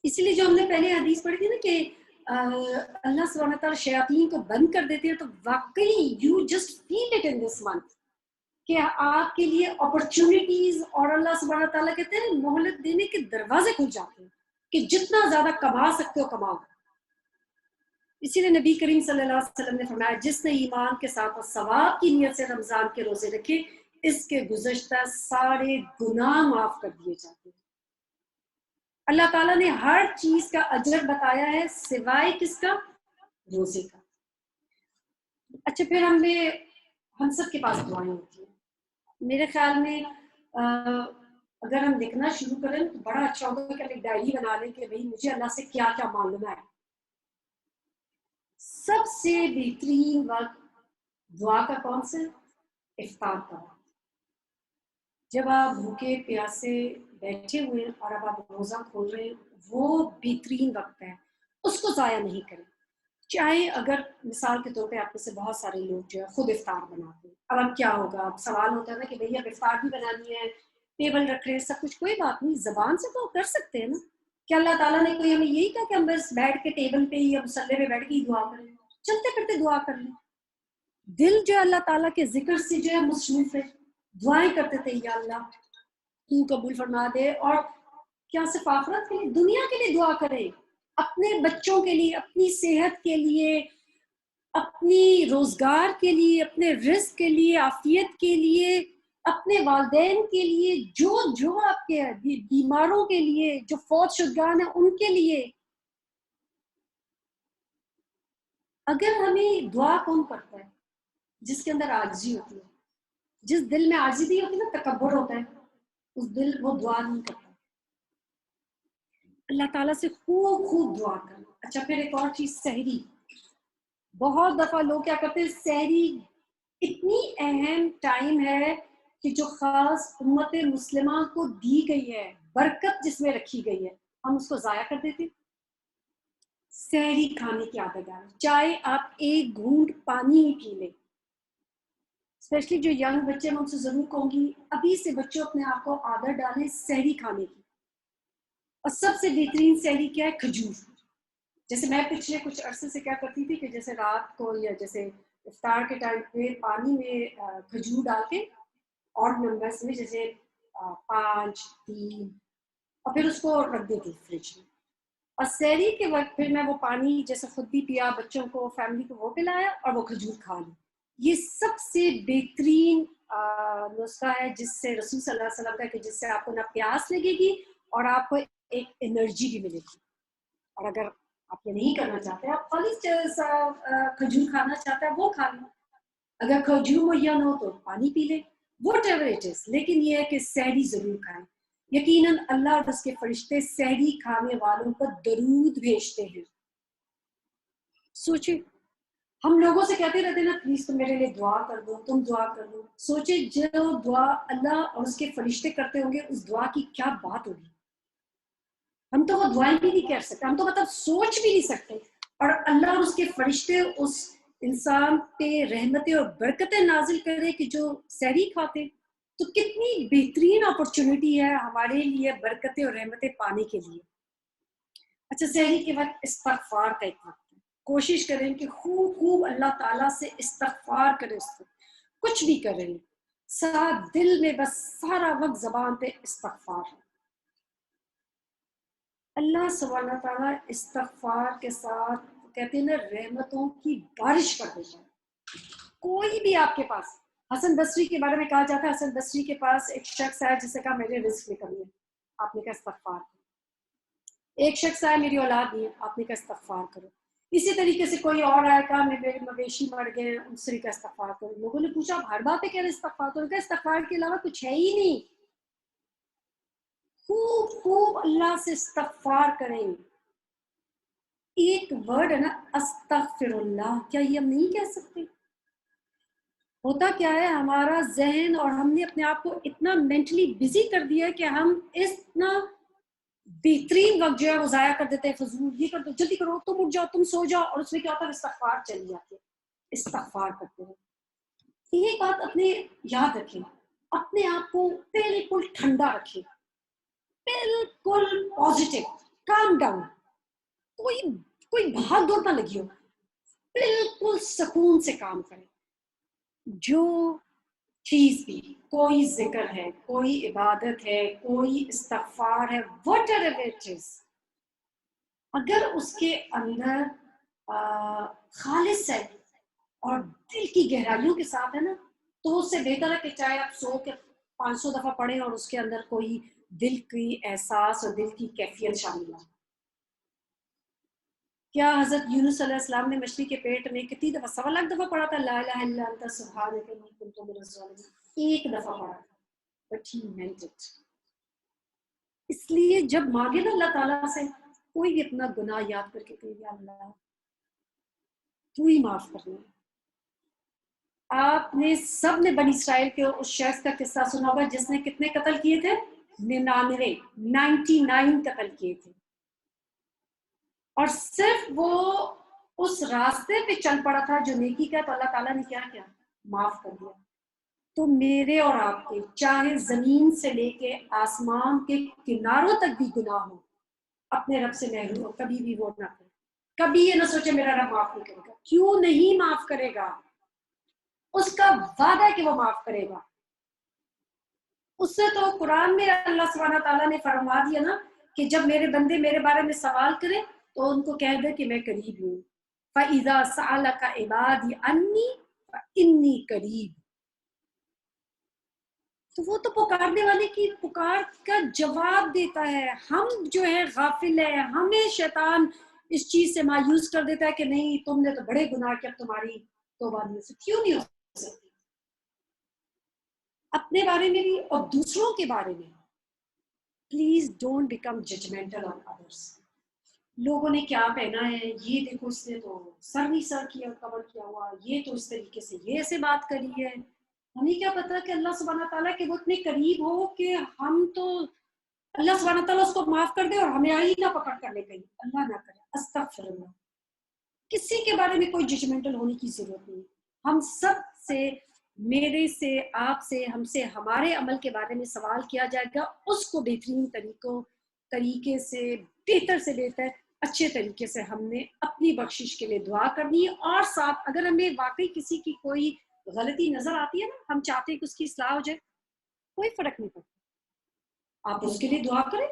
اس لیے جو ہم نے پہلے حدیث پڑھی تھی نا کہ اللہ سبحانہ تعالیٰ شیاطین کو بند کر دیتے ہیں، تو واقعی you just feel it in this month کہ آپ کے لیے اپرچونٹیز، اور اللہ سبحانہ تعالیٰ کہتے ہیں مہلت دینے کے دروازے کھل جاتے ہیں کہ جتنا زیادہ کما سکتے ہو کماؤ۔ اسی لیے نبی کریم صلی اللہ علیہ وسلم نے فرمایا جس نے ایمان کے ساتھ اور ثواب کی نیت سے رمضان کے روزے رکھے اس کے گزشتہ سارے گناہ معاف کر دیے جاتے ہیں۔ اللہ تعالیٰ نے ہر چیز کا اجر بتایا ہے سوائے کس کا؟ روزے کا۔ اچھا پھر ہم سب کے پاس دعائیں ہوتی ہیں، میرے خیال میں اگر ہم لکھنا شروع کریں تو بڑا اچھا ہوگا کہ ہم ایک ڈائری بنا لیں کہ بھئی مجھے اللہ سے کیا کیا مانگنا ہے۔ سب سے بہترین وقت دعا کا کون سا؟ افطار کا وقت، جب آپ بھوکے پیاسے بیٹھے ہوئے ہیں اور اب آپ روزہ کھول رہے ہیں، وہ بہترین وقت ہے، اس کو ضائع نہیں کریں۔ چاہے اگر مثال کے طور پہ آپ میں سے بہت سارے لوگ جو ہے خود افطار بناتے ہیں، اب کیا ہوگا، اب سوال ہوتا ہے نا کہ بھئی اب افطار بھی بنانی ہے، ٹیبل رکھ رہے ہیں، سب کچھ، کوئی بات نہیں، زبان سے تو کر سکتے ہیں نا۔ کہ اللہ تعالیٰ نے کوئی ہمیں یہی کہا کہ ہم بس بیٹھ کے ٹیبل پہ یا مصلے پہ بیٹھ کے ہی دعا کریں؟ چلتے پھرتے دعا کر لیں، دل جو ہے اللہ تعالیٰ کے ذکر سے جو ہے مصروف ہے، دعائیں کرتے تھے یا اللہ تو قبول فرما دے۔ اور کیا صرف آخرت کے لیے، دنیا کے لیے دعا کریں، اپنے بچوں کے لیے، اپنی صحت کے لیے، اپنی روزگار کے لیے، اپنے رزق کے لیے، عافیت کے لیے، اپنے والدین کے لیے، جو آپ کے بیماروں کے لیے، جو فوت شدگان ہیں ان کے لیے۔ اگر ہمیں دعا کون کرتا ہے؟ جس کے اندر عاجزی ہوتی ہے، جس دل میں عاجزی نہیں ہوتی نا، تکبر ہوتا ہے، اس دل وہ دعا نہیں کرتا۔ اللہ تعالیٰ سے خوب خوب دعا کرنا۔ اچھا پھر ایک اور چیز، سحری۔ بہت دفعہ لوگ کیا کرتے ہیں، سحری اتنی اہم ٹائم ہے کہ جو خاص امت مسلمہ کو دی گئی ہے، برکت جس میں رکھی گئی ہے، ہم اس کو ضائع کر دیتے۔ سحری کھانے کی عادت ڈالیں، چاہے آپ ایک گھونٹ پانی ہی پی لیں۔ اسپیشلی جو ینگ بچے، میں ان سے ضرور کہوں گی ابھی سے بچوں اپنے آپ کو عادت ڈالیں سحری کھانے کی۔ اور سب سے بہترین سحری کیا ہے؟ کھجور۔ جیسے میں پچھلے کچھ عرصے سے کیا کرتی تھی کہ جیسے رات کو یا جیسے افطار کے ٹائم پہ پانی میں کھجور ڈال کے اور نمبرز میں جیسے 5 3 اور پھر اس کو رکھ دیتی فریج میں، اور سحری کے وقت پھر میں وہ پانی جیسے خود بھی پیا، بچوں کو، فیملی کو وہ پلایا اور وہ کھجور کھا لی۔ یہ سب سے بہترین نسخہ ہے جس سے رسول صلی اللہ علیہ وسلم کا کہ جس سے آپ کو نہ پیاس لگے گی اور آپ کو ایک انرجی بھی ملے گی۔ اور اگر آپ یہ نہیں کرنا چاہتے، آپ خالی کھجور کھانا چاہتے ہیں وہ کھا لیں، اگر کھجور مہیا نہ ہو تو پانی پی لیں، واٹ ایور اٹ از، لیکن یہ ہے کہ سحری ضرور کھائیں۔ یقیناً اللہ اور اس کے فرشتے سحری کھانے والوں پر درود بھیجتے ہیں۔ سوچیں، ہم لوگوں سے کہتے رہتے ہیں نا پلیز تم میرے لیے دعا کر دو، تم دعا کر دو۔ سوچیں جو دعا اللہ اور اس کے فرشتے کرتے ہوں گے اس دعا کی کیا بات ہوگی۔ ہم تو وہ دعائیں بھی نہیں کر سکتے، ہم تو مطلب سوچ بھی نہیں سکتے، اور اللہ اور اس کے فرشتے اس انسان پہ رحمتیں اور برکتیں نازل کرے کہ جو سحری کھاتے، تو کتنی بہترین اپرچونٹی ہے ہمارے لیے برکتیں اور رحمتیں پانے کے لیے۔ اچھا سحری کے وقت استغفار کا ایک وقت ہے، کوشش کریں کہ خوب خوب اللہ تعالیٰ سے استغفار کریں، اس کو کچھ بھی کریں، ساتھ دل میں بس سارا وقت زبان پہ استغفار ہے۔ اللہ سبحانہ تعالیٰ استغفار کے ساتھ کہتے ہیں نا رحمتوں کی بارش کر دیتا ہے۔ کوئی بھی آپ کے پاس، حسن بصری کے بارے میں کہا جاتا ہے حسن بصری کے پاس ایک شخص آیا جس نے کہا میرے رزق میں کمی ہے، آپ نے کہا استغفار کرو۔ ایک شخص آیا میری اولاد نہیں ہے، آپ نے کہا استغفار کرو۔ اسی طریقے سے کوئی اور آیا، کہا میرے مویشی مر گئے، ان سے کہا استغفار کرو۔ لوگوں نے پوچھا ہر بات پہ کہہ رہے استغفار کرو، کہا استغفار کے علاوہ کچھ ہے ہی نہیں۔ خوب خوب اللہ سے استغفار کریں. ایک ورڈ ہے نا استغفر اللہ, کیا یہ ہم نہیں کہہ سکتے؟ ہوتا کیا ہے ہمارا ذہن, اور ہم نے اپنے آپ کو اتنا مینٹلی بزی کر دیا ہے کہ ہم اتنا بہترین وقت جو ہے وہ ضائع کر دیتے ہیں, فضول یہ کر دو, جلدی کرو, تم اٹھ جاؤ, تم سو جاؤ, اور اس میں کیا ہوتا ہے استغفار چلی جاتی ہے, استغفار کرتے ہیں. یہ بات اپنے یاد رکھیں, اپنے آپ کو بالکل ٹھنڈا رکھیں, بالکل پازیٹیو, کام ڈاؤن, کوئی بھاگ دوڑ نہ لگی ہو, بالکل سکون سے کام کریں. جو چیز بھی, کوئی ذکر ہے, کوئی عبادت ہے, کوئی استغفار ہے, whatever it is, اگر اس کے اندر خالص ہے اور دل کی گہرائیوں کے ساتھ ہے نا, تو اس سے بہتر ہے کہ چاہے آپ 100 کے 500 دفعہ پڑھیں اور اس کے اندر کوئی دل کی احساس اور دل کی کیفیت شامل ہو. کیا حضرت یونس علیہ السلام نے مچھلی کے پیٹ میں کتنی دفعہ, 1.25 لاکھ دفعہ پڑھا تھا لا الہ الا انت سبحانک انی کنت من الظالمین؟ ایک دفعہ پڑھا تھا, بٹ ہی meant it. اس لیے جب مانگے نا اللہ تعالیٰ سے, کوئی بھی اپنا گناہ یاد کر کے کہے یا اللہ تو ہی معاف کرنا. آپ نے سب نے بنی اسرائیل کے اس شخص کا قصہ سنا ہوگا جس نے کتنے قتل کیے تھے, 99 قتل کیے تھے, اور صرف وہ اس راستے پہ چل پڑا تھا جو نیکی کا, تو اللہ تعالیٰ نے کیا معاف کر دیا. تو میرے اور آپ کے چاہے زمین سے لے کے آسمان کے کناروں تک بھی گناہ ہو, اپنے رب سے محروم ہو, کبھی بھی وہ نہ کرے, کبھی یہ نہ سوچے میرا رب معاف نہیں کرے گا. کیوں نہیں معاف کرے گا؟ اس کا وعدہ ہے کہ وہ معاف کرے گا. اس سے تو قرآن میں اللہ سبحانہ تعالیٰ نے فرما دیا نا کہ جب میرے بندے میرے بارے میں سوال کریں تو ان کو کہہ دے کہ میں قریب ہوں. فَإِذَا سَأَلَكَ عِبَادِي عَنِّي فَإِنِّي قَرِيبٌ. تو وہ تو پکارنے والے کی پکار کا جواب دیتا ہے. ہم جو ہے غافل ہے, ہمیں شیطان اس چیز سے مایوس کر دیتا ہے کہ نہیں تم نے تو بڑے گناہ کیا, تمہاری توبہ نہیں ہو سکتی. کیوں نہیں ہو سکتی؟ اپنے بارے میں بھی اور دوسروں کے بارے میں. پلیز ڈونٹ بیکم ججمنٹل آن ادرس. لوگوں نے کیا پہنا ہے, یہ دیکھو اس نے تو سر نہیں سر کیا کور کیا ہوا, یہ تو اس طریقے سے یہ ایسے بات کری ہے. ہمیں کیا پتا کہ اللہ سبحانہ تعالیٰ کے وہ اتنے قریب ہو کہ ہم تو اللہ سبحانہ تعالیٰ اس کو معاف کر دے اور ہمیں آئی نہ پکڑ کر لے گئی. اللہ نہ کرے, استغفر اللہ. کسی کے بارے میں کوئی ججمنٹل ہونے کی ضرورت نہیں. ہم سب سے, میرے سے, آپ سے, ہم سے ہمارے عمل کے بارے میں سوال کیا جائے گا, اس کو بہترین طریقے سے, بہتر سے بہتر اچھے طریقے سے ہم نے اپنی بخشش کے لیے دعا کرنی ہے. اور ساتھ اگر ہمیں واقعی کسی کی کوئی غلطی نظر آتی ہے نا, ہم چاہتے ہیں کہ اس کی اصلاح ہو جائے, کوئی فرق نہیں پڑتا, آپ اس کے لیے دعا کریں.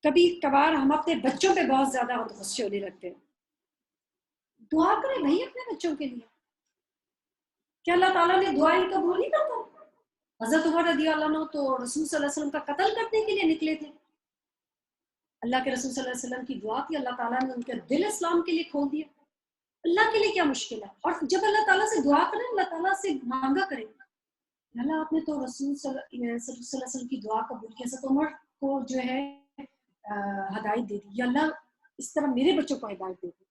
کبھی کبھار ہم اپنے بچوں پہ بہت زیادہ غصے ہونے لگتے ہیں. دعا کریں بھائی اپنے بچوں کے لیے. کیا اللہ تعالیٰ نے دعائیں قبول نہیں کرتا؟ حضرت عمر رضی اللہ عنہ تو رسول صلی اللہ علیہ وسلم کا قتل کرنے کے لیے نکلے تھے. اللہ کے رسول صلی اللہ علیہ وسلم کی دعا تھی, اللہ تعالیٰ نے ان کا دل اسلام کے لیے کھول دیا. اللہ کے لیے کیا مشکل ہے؟ اور جب اللہ تعالیٰ سے دعا کریں, اللہ تعالیٰ سے مانگا کریں, اللہ آپ نے تو رسول صلی اللہ علیہ وسلم کی دعا قبول کی, حضرت عمر کو جو ہے ہدایت دے دی, یا اللہ اس طرح میرے بچوں کو ہدایت دے دی.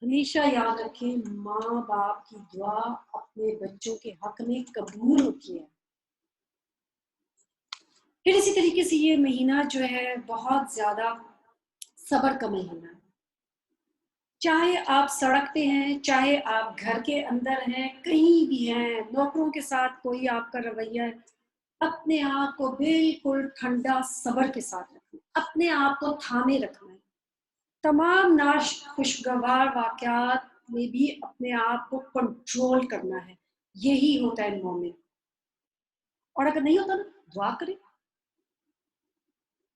ہمیشہ یاد رکھیں, ماں باپ کی دعا اپنے بچوں کے حق میں قبول ہوتی ہے. پھر اسی طریقے سے یہ مہینہ جو ہے بہت زیادہ صبر کا مہینہ ہے. چاہے آپ سڑک پہ ہیں, چاہے آپ گھر کے اندر ہیں, کہیں بھی ہیں, نوکروں کے ساتھ کوئی آپ کا رویہ ہے, اپنے آپ کو بالکل ٹھنڈا صبر کے ساتھ رکھنا, اپنے آپ کو تھامے رکھنا ہے. تمام خوشگوار واقعات میں بھی اپنے آپ کو کنٹرول کرنا ہے. یہی ہوتا ہے مومن. اور اگر نہیں ہوتا نا, دعا کریں,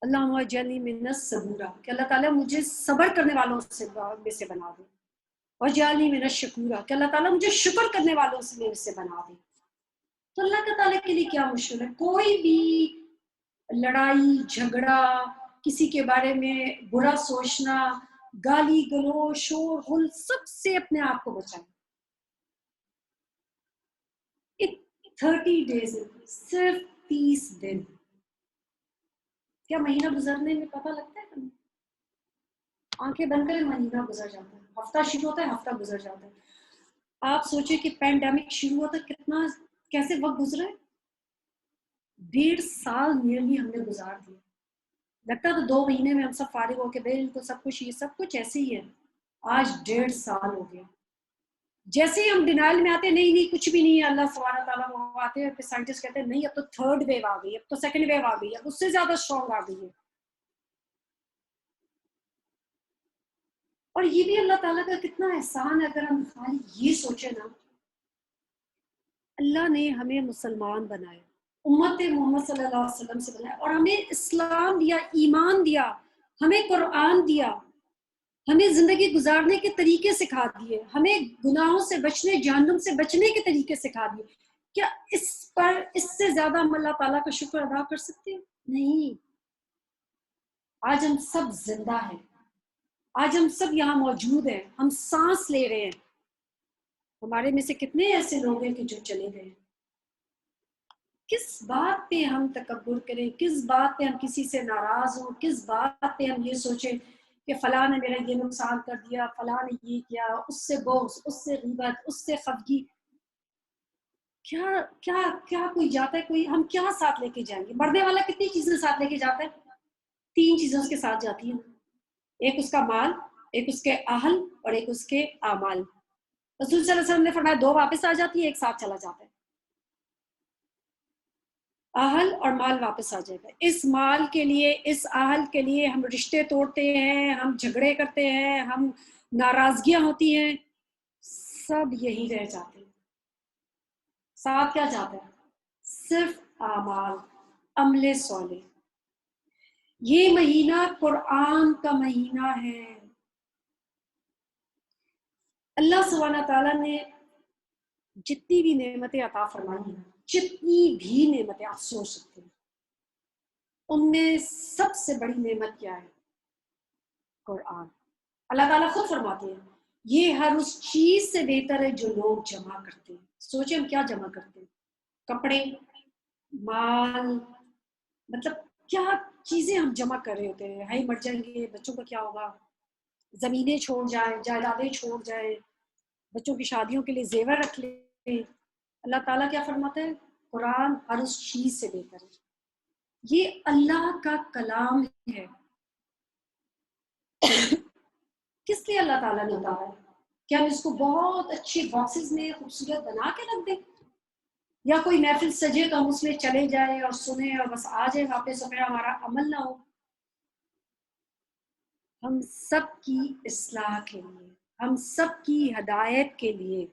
اللہم اجعلنی من الصبورا, کہ اللہ تعالیٰ مجھے صبر کرنے والوں میں سے بنا دے. واجعلنی من الشکورا, کہ اللہ تعالیٰ مجھے شکر کرنے والوں میں سے بنا دے. تو اللہ تعالیٰ کے لیے کیا مشکل ہے؟ کوئی بھی لڑائی جھگڑا, کسی کے بارے میں برا سوچنا, گالی گلوچ, شور غل, سب سے اپنے آپ کو بچائیں. 30 days, صرف 30 دن, کیا مہینہ گزرنے میں پتہ لگتا ہے ہمیں؟ آنکھیں بند کریں مہینہ گزر جاتا ہے، ہفتہ شروع ہوتا ہے ہفتہ گزر جاتا ہے. آپ سوچیں کہ پینڈیمک شروع ہوتا کتنا کیسے وقت گزرا ہے، 1.5 سال نیرلی ہم نے گزار دیا. لگتا تو 2 مہینے میں ہم سب فارغ ہو کے بالکل سب کچھ یہ سب کچھ ایسے ہی ہے. آج 1.5 سال ہو گیا. جیسے ہی ہم ڈینائل میں آتے ہیں نہیں نہیں کچھ بھی نہیں ہے، اللہ سبحانہ تعالیٰ وہ آتے ہیں پھر سائنٹسٹ کہتے ہیں نہیں اب تو 3rd ویو آ گئی، اب تو 2nd ویو آ گئی ہے، اس سے زیادہ اسٹرانگ آ گئی ہے. اور یہ بھی اللہ تعالیٰ کا کتنا احسان ہے. اگر ہم خالی یہ سوچیں نا، اللہ نے ہمیں مسلمان بنایا، امت محمد صلی اللہ علیہ وسلم سے بنایا، اور ہمیں اسلام دیا، ایمان دیا، ہمیں قرآن دیا، ہمیں زندگی گزارنے کے طریقے سکھا دیے، ہمیں گناہوں سے بچنے، جہنم سے بچنے کے طریقے سکھا دیے. کیا اس سے زیادہ ہم اللہ تعالیٰ کا شکر ادا کر سکتے ہیں؟ نہیں. آج ہم سب زندہ ہیں، آج ہم سب یہاں موجود ہیں، ہم سانس لے رہے ہیں. ہمارے میں سے کتنے ایسے لوگ ہیں کہ جو چلے گئے. کس بات پہ ہم تکبر کریں، کس بات پہ ہم کسی سے ناراض ہوں، کس بات پہ ہم یہ سوچیں کہ فلاں نے میرا یہ نقصان کر دیا، فلاں نے یہ کیا، اس سے بغض، اس سے غیبت، اس سے خفگی. کیا کیا کیا کوئی جاتا ہے، کوئی ہم کیا ساتھ لے کے جائیں گے؟ مرنے والا کتنی چیزیں ساتھ لے کے جاتا ہے؟ 3 چیزیں اس کے ساتھ جاتی ہیں، ایک اس کا مال، ایک اس کے اہل، اور ایک اس کے اعمال. رسول صلی اللہ علیہ وسلم نے فرمایا 2 واپس آ جاتی ہے، ایک ساتھ چلا جاتا ہے. اہل اور مال واپس آ جائے گا. اس مال کے لیے، اس اہل کے لیے ہم رشتے توڑتے ہیں، ہم جھگڑے کرتے ہیں، ہم ناراضگیاں ہوتی ہیں، سب یہی رہ جاتے ہیں. ساتھ کیا جاتا ہے؟ صرف اعمال، عمل صالح. یہ مہینہ قرآن کا مہینہ ہے. اللہ سبحانہ تعالیٰ نے جتنی بھی نعمتیں عطا فرمائی ہیں، جتنی بھی نعمتیں آپ سوچ سکتے ہیں، ان میں سب سے بڑی نعمت کیا ہے؟ قرآن. اللہ تعالیٰ خود فرماتے ہیں یہ ہر اس چیز سے بہتر ہے جو لوگ جمع کرتے ہیں. سوچیں ہم کیا جمع کرتے ہیں؟ کپڑے، مال، مطلب کیا چیزیں ہم جمع کر رہے ہوتے ہیں. ہائی مر جائیں گے، بچوں کا کیا ہوگا، زمینیں چھوڑ جائیں، جائیدادیں چھوڑ جائیں، بچوں کی شادیوں کے لیے زیور رکھ لیں. اللہ تعالیٰ کیا فرماتا ہے؟ قرآن ہر اس چیز سے بہتر ہے. یہ اللہ کا کلام ہے. کس لیے اللہ تعالیٰ نے اتارا ہے؟ کیا ہم اس کو بہت اچھے باکسز میں خوبصورت بنا کے رکھ دیں، یا کوئی محفل سجے تو ہم اس میں چلے جائیں اور سنیں اور بس آ جائیں واپس، اور پھر ہمارا عمل نہ ہو؟ ہم سب کی اصلاح کے لیے، ہم سب کی ہدایت کے لیے.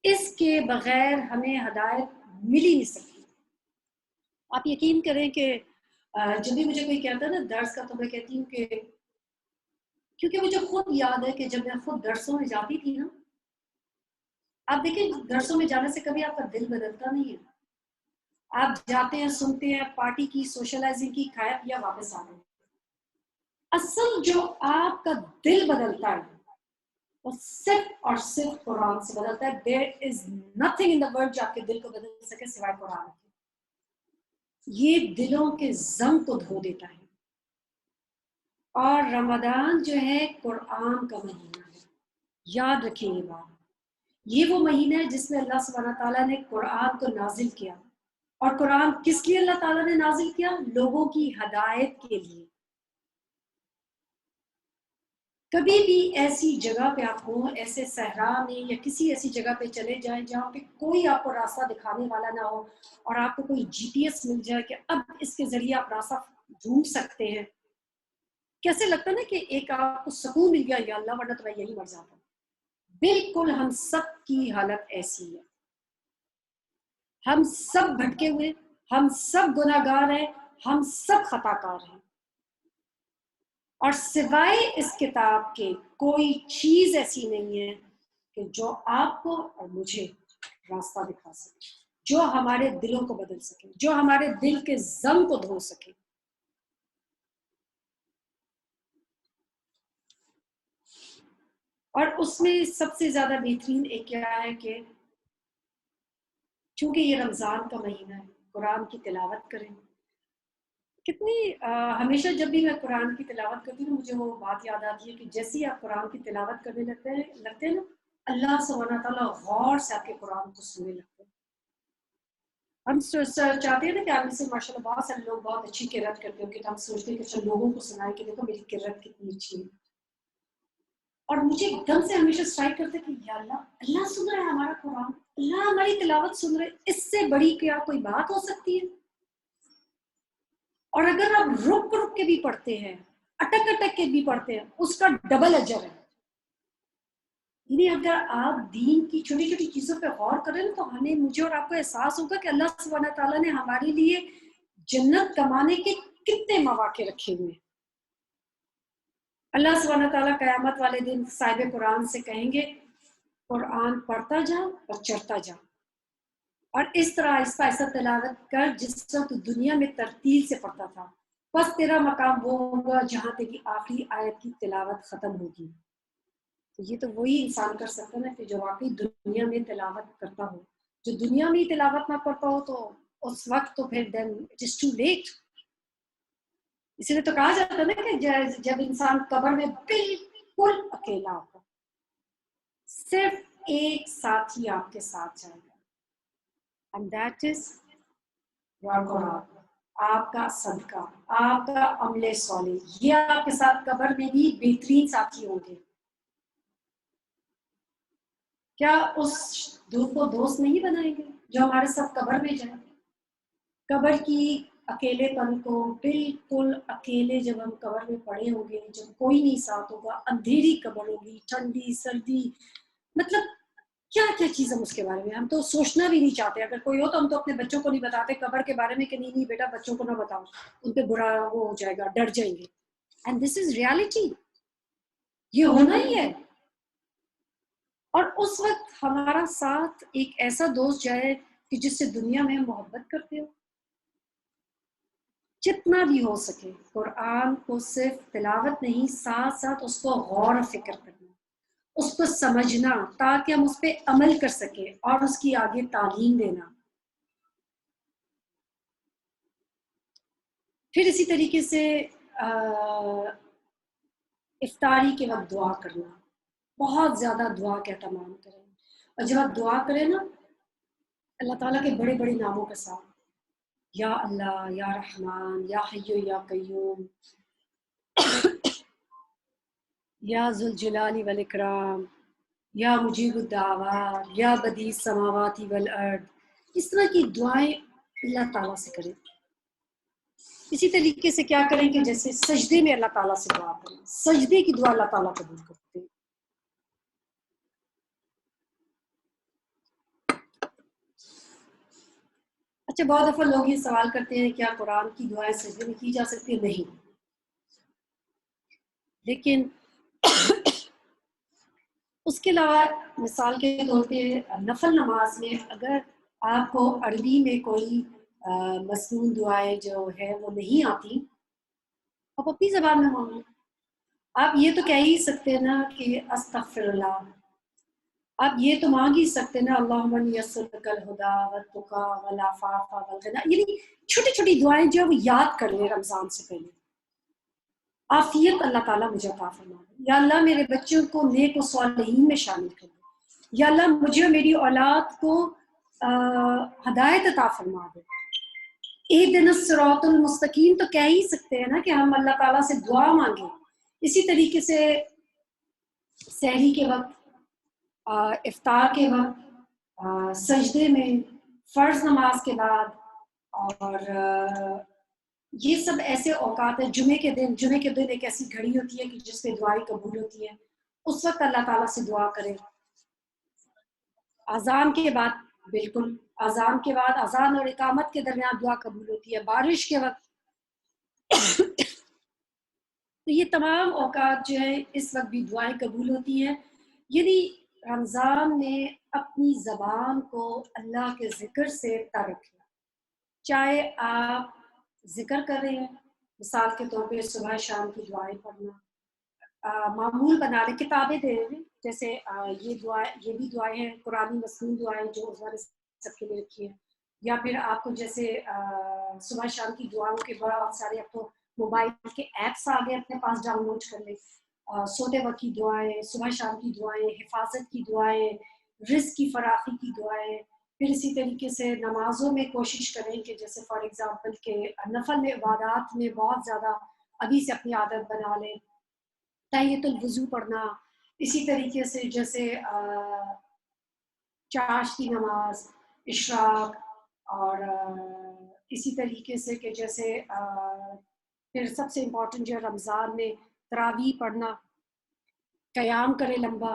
اس کے بغیر ہمیں ہدایت مل ہی نہیں سکتی. آپ یقین کریں کہ جب بھی مجھے کوئی کہتا ہے نا درس کا، تو میں کہتی ہوں کہ کیونکہ مجھے خود یاد ہے کہ جب میں خود درسوں میں جاتی تھی نا، آپ دیکھیں درسوں میں جانے سے کبھی آپ کا دل بدلتا نہیں ہے. آپ جاتے ہیں، سنتے ہیں، پارٹی کی، سوشلائزنگ کی، کھایا پیا، واپس آ گئے. اصل جو آپ کا دل بدلتا ہے وہ صرف اور صرف قرآن سے بدلتا ہے. there is nothing in the world جو آپ کے دل کو بدل سکے سوائے قرآن کے. یہ دلوں کے زنگ کو دھو دیتا ہے. اور رمضان جو ہے قرآن کا مہینہ ہے. یاد رکھیں یہ بات. یہ وہ مہینہ ہے جس میں اللہ سبحانہ تعالیٰ نے قرآن کو نازل کیا. اور قرآن کس لیے اللہ تعالیٰ نے نازل کیا؟ لوگوں کی ہدایت کے لیے. کبھی بھی ایسی جگہ پہ آپ ہوں، ایسے صحرا میں یا کسی ایسی جگہ پہ چلے جائیں جہاں پہ کوئی آپ کو راستہ دکھانے والا نہ ہو، اور آپ کو کوئی جی پی ایس مل جائے کہ اب اس کے ذریعے آپ راستہ ڈھونڈ سکتے ہیں، کیسے لگتا نا کہ ایک آپ کو سکون مل گیا، یا اللہ ورنہ تو میں یہی مر جاتا. بالکل ہم سب کی حالت ایسی ہے. ہم سب بھٹکے ہوئے، ہم سب گناہ گار ہیں، ہم سب خطا کار ہیں. اور سوائے اس کتاب کے کوئی چیز ایسی نہیں ہے کہ جو آپ کو اور مجھے راستہ دکھا سکے، جو ہمارے دلوں کو بدل سکے، جو ہمارے دل کے زنگ کو دھو سکے. اور اس میں سب سے زیادہ بہترین ایک کیا ہے کہ چونکہ یہ رمضان کا مہینہ ہے، قرآن کی تلاوت کریں، کتنی ہمیشہ جب بھی میں قرآن کی تلاوت کرتی ہوں مجھے وہ بات یاد آتی ہے کہ جیسے ہی آپ قرآن کی تلاوت کرنے لگتے ہیں نا اللہ سبحانہ تعالیٰ غور سے آپ کے قرآن کو سننے لگتے ہیں. ہم چاہتے ہیں نا کہ آپ سے ماشاء اللہ بہت سارے لوگ بہت اچھی قرأت کرتے ہو کہ ہم سوچتے ہیں کہ چل لوگوں کو سنائیں کہ دیکھو میری قرأت کتنی اچھی ہے. اور مجھے ایک دم سے ہمیشہ اسٹرائک کرتے کہ یا اللہ سن رہا ہے ہمارا قرآن, اللہ ہماری تلاوت سن رہے, اس سے بڑی کیا کوئی بات ہو سکتی ہے؟ اور اگر آپ رک رک کے بھی پڑھتے ہیں, اٹک اٹک کے بھی پڑھتے ہیں, اس کا ڈبل اجر ہے. یعنی اگر آپ دین کی چھوٹی چھوٹی چیزوں پہ غور کریں تو مجھے اور آپ کو احساس ہوگا کہ اللہ سبحانہ تعالیٰ نے ہمارے لیے جنت کمانے کے کتنے مواقع رکھے ہوئے ہیں. اللہ سبحانہ تعالیٰ قیامت والے دن صاحب قرآن سے کہیں گے قرآن پڑھتا جا اور چڑھتا جا, اور اس طرح آہستہ آہستہ تلاوت کر جس طرح تو دنیا میں ترتیل سے پڑھتا تھا, بس تیرا مقام وہ ہوگا جہاں تیری آخری آیت کی تلاوت ختم ہوگی. تو یہ تو وہی انسان کر سکتا ہے نا کہ جو واقعی دنیا میں تلاوت کرتا ہو. جو دنیا میں تلاوت نہ کرتا ہو تو اس وقت تو پھر then it is too late. اسی لیے تو کہا جاتا ہے نا کہ جب انسان قبر میں بالکل اکیلا ہوگا, صرف ایک ساتھی آپ کے ساتھ جائے گا, and that is your قرآن, آپ کا صدقہ, آپ کا عمل صالح, یہ آپ کے ساتھ قبر میں بھی بہترین ساتھی ہوں گے. کیا اس دور کو دوست نہیں بنائیں گے جو ہمارے ساتھ قبر میں جائیں؟ قبر کی اکیلے پن کو, بالکل اکیلے جب ہم قبر میں پڑے ہوں گے, جب کوئی نہیں ساتھ ہوگا, اندھیری قبر ہوگی, ٹھنڈی سردی, مطلب کیا کیا چیز ہم اس کے بارے میں ہم تو سوچنا بھی نہیں چاہتے. اگر کوئی ہو تو ہم تو اپنے بچوں کو نہیں بتاتے قبر کے بارے میں کہ نہیں بیٹا بچوں کو نہ بتاؤ, ان پہ برا وہ ہو جائے گا, ڈر جائیں گے. اینڈ دس از ریالٹی, یہ ہونا ہی ہے. اور اس وقت ہمارا ساتھ ایک ایسا دوست جائے کہ جس سے دنیا میں محبت کرتے ہو. جتنا بھی ہو سکے قرآن کو صرف تلاوت نہیں, ساتھ ساتھ اس کو غور و فکر کرنا, اس کو سمجھنا تاکہ ہم اس پہ عمل کر سکیں اور اس کی آگے تعلیم دینا. پھر اسی طریقے سے افطاری کے وقت دعا کرنا, بہت زیادہ دعا کا اہتمام کریں. اور جب آپ دعا کریں نا اللہ تعالیٰ کے بڑے بڑے ناموں کے ساتھ, یا اللہ, یا رحمان, یا حی یا قیوم, یا ذوالجلال والاکرام, یا مجیب الدعوات, یا بدیع السماوات والارض, اس طرح کی دعائیں اللہ تعالیٰ سے کریں. اسی طریقے سے کیا کریں کہ جیسے سجدے میں اللہ تعالیٰ سے دعا کریں, سجدے کی دعا اللہ تعالیٰ قبول کرتے ہیں. اچھا, بہت دفعہ لوگ یہ سوال کرتے ہیں کیا قرآن کی دعائیں سجدے میں کی جا سکتی ہیں؟ نہیں, لیکن اس کے علاوہ مثال کے طور پہ نفل نماز میں اگر آپ کو عربی میں کوئی مسنون دعائیں جو ہے وہ نہیں آتی, آپ اپنی زبان میں مانگیں. آپ یہ تو کہہ ہی سکتے ہیں نا کہ استغفر اللہ, آپ یہ تو مانگ ہی سکتے ہیں نا اللہم یسرک الہدی والتقی والعفاف والغنی, یعنی چھوٹی چھوٹی دعائیں جو وہ یاد کر لیں رمضان سے پہلے. عافیت اللہ تعالیٰ مجھے عطا فرما دے, یا اللہ میرے بچوں کو نیک و صالحین میں شامل کر دے, یا اللہ مجھے اور میری اولاد کو ہدایت عطا فرما دے. اہدنا الصراط المستقیم تو کہہ ہی سکتے ہیں نا کہ ہم اللہ تعالیٰ سے دعا مانگیں. اسی طریقے سے سحری کے وقت, افطار کے وقت, سجدے میں, فرض نماز کے بعد, اور یہ سب ایسے اوقات ہیں. جمعے کے دن ایک ایسی گھڑی ہوتی ہے کہ جس پہ دعائیں قبول ہوتی ہیں, اس وقت اللہ تعالیٰ سے دعا کریں. اذان کے بعد, بالکل اذان کے بعد, اذان اور اقامت کے درمیان دعا قبول ہوتی ہے. بارش کے وقت, تو یہ تمام اوقات جو ہے اس وقت بھی دعائیں قبول ہوتی ہیں. یعنی رمضان میں اپنی زبان کو اللہ کے ذکر سے تر رکھنا, چاہے آپ ذکر کر رہے ہیں, مثال کے طور پہ صبح شام کی دعائیں پڑھنا, معمول بنا لیں, کتابیں دے رہے ہیں جیسے یہ بھی دعائیں ہیں قرآنی مسنون دعائیں جو عثمان سب کے لیے رکھی ہیں, یا پھر آپ کو جیسے صبح شام کی دعاؤں کے بہت سارے اب تو موبائل کے ایپس آ گئے، اپنے پاس ڈاؤن لوڈ کر لیں، سوتے وقت کی دعائیں، صبح شام کی دعائیں، حفاظت کی دعائیں، رزق کی فراخی کی دعائیں. پھر اسی طریقے سے نمازوں میں کوشش کریں کہ جیسے فار ایگزامپل کہ نفل میں عبادات میں بہت زیادہ ابھی سے اپنی عادت بنا لیں. تحیۃ الوضو پڑھنا، اسی طریقے سے جیسے چاشت کی نماز، اشراق، اور اسی طریقے سے کہ جیسے پھر سب سے امپورٹنٹ جو ہے رمضان میں تراویح پڑھنا، قیام کرے لمبا،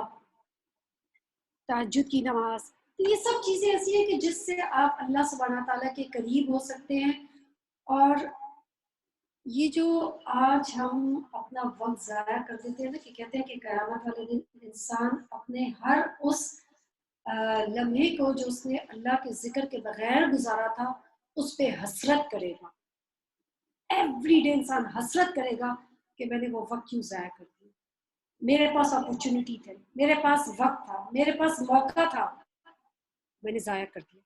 تہجد کی نماز. تو یہ سب چیزیں ایسی ہیں کہ جس سے آپ اللہ سبحانہ تعالیٰ کے قریب ہو سکتے ہیں. اور یہ جو آج ہم اپنا وقت ضائع کر دیتے ہیں نا، کہ کہتے ہیں کہ قیامت والے دن انسان اپنے ہر اس لمحے کو جو اس نے اللہ کے ذکر کے بغیر گزارا تھا اس پہ حسرت کرے گا. ایوری ڈے انسان حسرت کرے گا کہ میں نے وہ وقت کیوں ضائع کر دیا. میرے پاس اپرچونٹی تھے، میرے پاس وقت تھا، میرے پاس موقع تھا، میں نے ضائع کر دیا.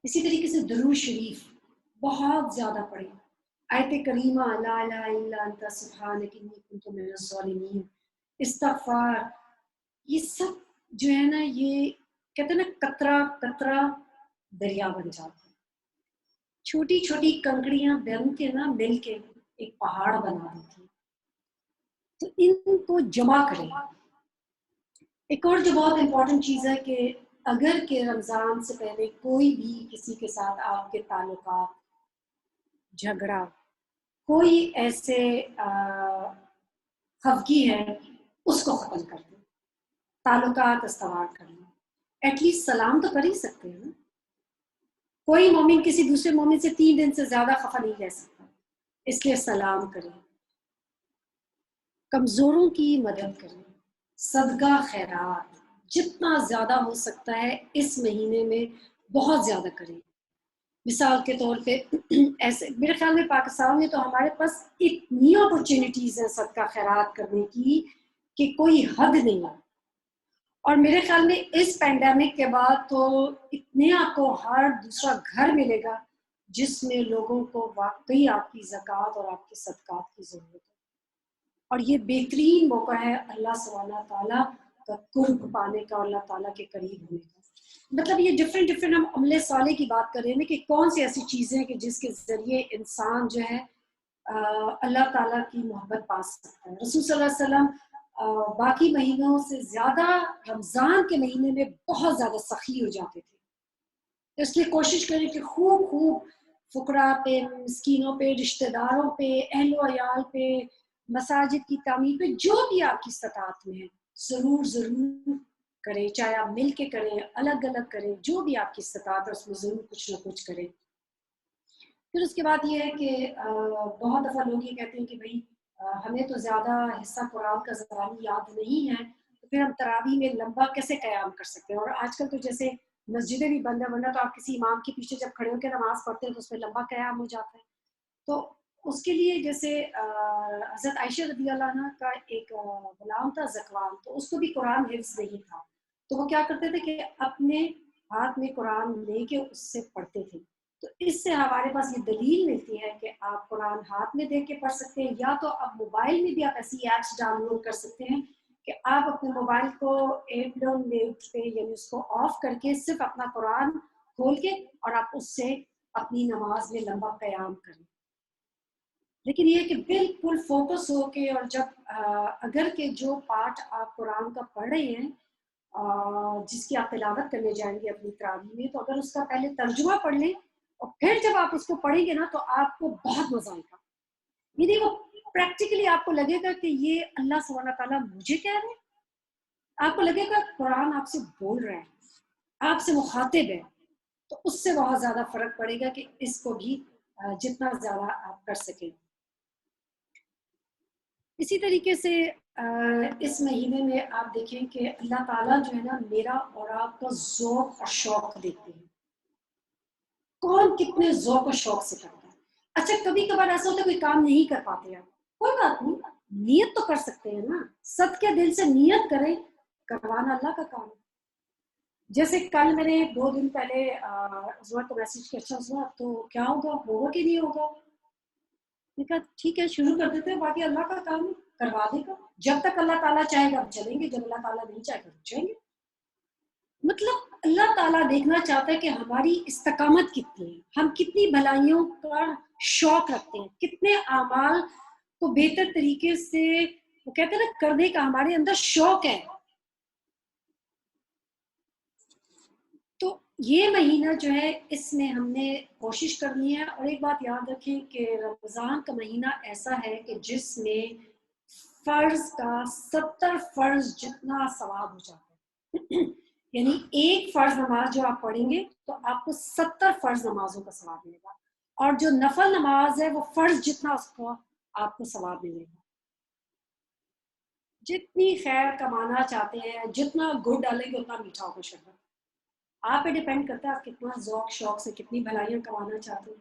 اسی طریقے سے درود شریف بہت زیادہ پڑھیں. آیت کریمہ لا الہ الا انت سبحانک انی کنت من الظالمین، استغفار، یہ سب جو ہے نا، یہ کہتے ہیں نا قطرہ قطرہ دریا بن جاتا ہے. چھوٹی چھوٹی کنکڑیاں بن کے نا مل کے ایک پہاڑ بنا دیتی ہیں. تو ان کو جمع کریں. ایک اور جو بہت امپورٹنٹ چیز ہے کہ اگر کہ رمضان سے پہلے کوئی بھی کسی کے ساتھ آپ کے تعلقات، جھگڑا، کوئی ایسے خفگی ہے، اس کو ختم کر دیں، تعلقات استوار کر لیں. ایٹ لیسٹ سلام تو کر ہی سکتے ہیں نا. کوئی مومن کسی دوسرے مومن سے 3 دن سے زیادہ خفا نہیں رہ سکتا، اس لیے سلام کریں، کمزوروں کی مدد کریں، صدقہ خیرات جتنا زیادہ ہو سکتا ہے اس مہینے میں بہت زیادہ کریں. مثال کے طور پہ ایسے میرے خیال میں پاکستان میں تو ہمارے پاس اتنی اپرچونیٹیز ہیں صدقہ خیرات کرنے کی کہ کوئی حد نہیں ہے. اور میرے خیال میں اس پینڈیمک کے بعد تو اتنے آپ کو ہر دوسرا گھر ملے گا جس میں لوگوں کو واقعی آپ کی زکوٰۃ اور آپ کی صدقات کی ضرورت ہے. اور یہ بہترین موقع ہے اللہ سبحانہ تعالیٰ کا قرب پانے کا اور اللہ تعالیٰ کے قریب ہونے کا. مطلب یہ ڈفرینٹ ہم عمل صالح کی بات کر رہے ہیں کہ کون سی ایسی چیزیں ہیں کہ جس کے ذریعے انسان جو ہے اللہ تعالیٰ کی محبت پا سکتا ہے. رسول صلی اللہ علیہ وسلم باقی مہینوں سے زیادہ رمضان کے مہینے میں بہت زیادہ سخی ہو جاتے تھے. اس لیے کوشش کریں کہ خوب خوب فقراء پہ، مسکینوں پہ، رشتہ داروں پہ، اہل و عیال پہ، مساجد کی تعمیر پہ، جو بھی آپ کی استطاعت میں ہے ضرور کریں. چاہے آپ مل کے کریں، الگ الگ کریں، جو بھی آپ کی استطاعت ہے اس میں ضرور کچھ نہ کچھ کریں. پھر اس کے بعد یہ ہے کہ بہت دفعہ لوگ یہ کہتے ہیں کہ بھائی ہمیں تو زیادہ حصہ قرآن کا زبانی یاد نہیں ہے، تو پھر ہم تراویح میں لمبا کیسے قیام کر سکتے ہیں. اور آج کل تو جیسے مسجدیں بھی بند ہے، ورنہ تو آپ کسی امام کے پیچھے جب کھڑے ہو کے نماز پڑھتے ہیں تو اس میں لمبا قیام ہو جاتا ہے. تو اس کے لیے جیسے حضرت عائشہ رضی اللہ عنہ کا ایک غلام تھا زکوان، تو اس کو بھی قرآن حفظ نہیں تھا، تو وہ کیا کرتے تھے کہ اپنے ہاتھ میں قرآن لے کے اس سے پڑھتے تھے. تو اس سے ہمارے پاس یہ دلیل ملتی ہے کہ آپ قرآن ہاتھ میں دیکھ کے پڑھ سکتے ہیں، یا تو اب موبائل میں بھی آپ ایسی ایپس ڈاؤن لوڈ کر سکتے ہیں کہ آپ اپنے موبائل کو ایئرپلین موڈ پہ یعنی اس کو آف کر کے صرف اپنا قرآن کھول کے اور آپ اس سے اپنی نماز میں لمبا قیام کریں. لیکن یہ کہ بالکل فوکس ہو کے، اور جب اگر کہ جو پارٹ آپ قرآن کا پڑھ رہے ہیں جس کی آپ تلاوت کرنے جائیں گے اپنی تراویح میں، تو اگر اس کا پہلے ترجمہ پڑھ لیں اور پھر جب آپ اس کو پڑھیں گے نا تو آپ کو بہت مزہ آئے گا. یعنی وہ پریکٹیکلی آپ کو لگے گا کہ یہ اللہ سبحانہ تعالیٰ مجھے کہہ رہے ہیں، آپ کو لگے گا قرآن آپ سے بول رہا ہے، آپ سے مخاطب ہے. تو اس سے بہت زیادہ فرق پڑے گا کہ اس کو بھی جتنا زیادہ آپ کر سکیں. اسی طریقے سے اس مہینے میں آپ دیکھیں کہ اللہ تعالیٰ جو ہے نا میرا اور آپ کا ذوق اور شوق دیکھتے ہیں. کون کتنے ذوق و شوق سے کرتا ہے. اچھا کبھی کبھار ایسا ہوتا ہے کوئی کام نہیں کر پاتے آپ، کوئی بات نہیں، نیت تو کر سکتے ہیں نا، صدقے دل سے نیت کریں، کروانا اللہ کا کام ہے. جیسے کل میں نے 2 دن پہلے عظما کو میسج کیا، اچھا عظما تو کیا ہوگا کہ نہیں ہوگا؟ میں کہا ٹھیک ہے شروع کر دیتے ہیں، باقی اللہ کا کام کروا دے گا، جب تک اللہ تعالیٰ چاہے گا ہم چلیں گے، جب اللہ تعالیٰ نہیں چاہے گا ہم چلیں گے۔ مطلب اللہ تعالیٰ دیکھنا چاہتا ہے کہ ہماری استقامت کتنی ہے، ہم کتنی بھلائیوں کا شوق رکھتے ہیں، کتنے اعمال کو بہتر طریقے سے وہ کہتے ہیں نا کرنے کا ہمارے اندر شوق ہے۔ تو یہ مہینہ جو ہے اس میں ہم نے کوشش کرنی ہے، اور ایک بات یاد رکھیں کہ رمضان کا مہینہ ایسا ہے کہ جس میں فرض کا 70 فرض جتنا ثواب ہو جاتا ہے یعنی ایک فرض نماز جو آپ پڑھیں گے تو آپ کو 70 فرض نمازوں کا ثواب ملے گا، اور جو نفل نماز ہے وہ فرض جتنا اس کو آپ کو ثواب ملے گا۔ جتنی خیر کمانا چاہتے ہیں، جتنا گڑ ڈالیں گے اتنا میٹھا ہوگا شربت۔ آپ پہ ڈیپینڈ کرتا ہے آپ کتنا ذوق شوق سے کتنی بھلائیاں کمانا چاہتے ہیں،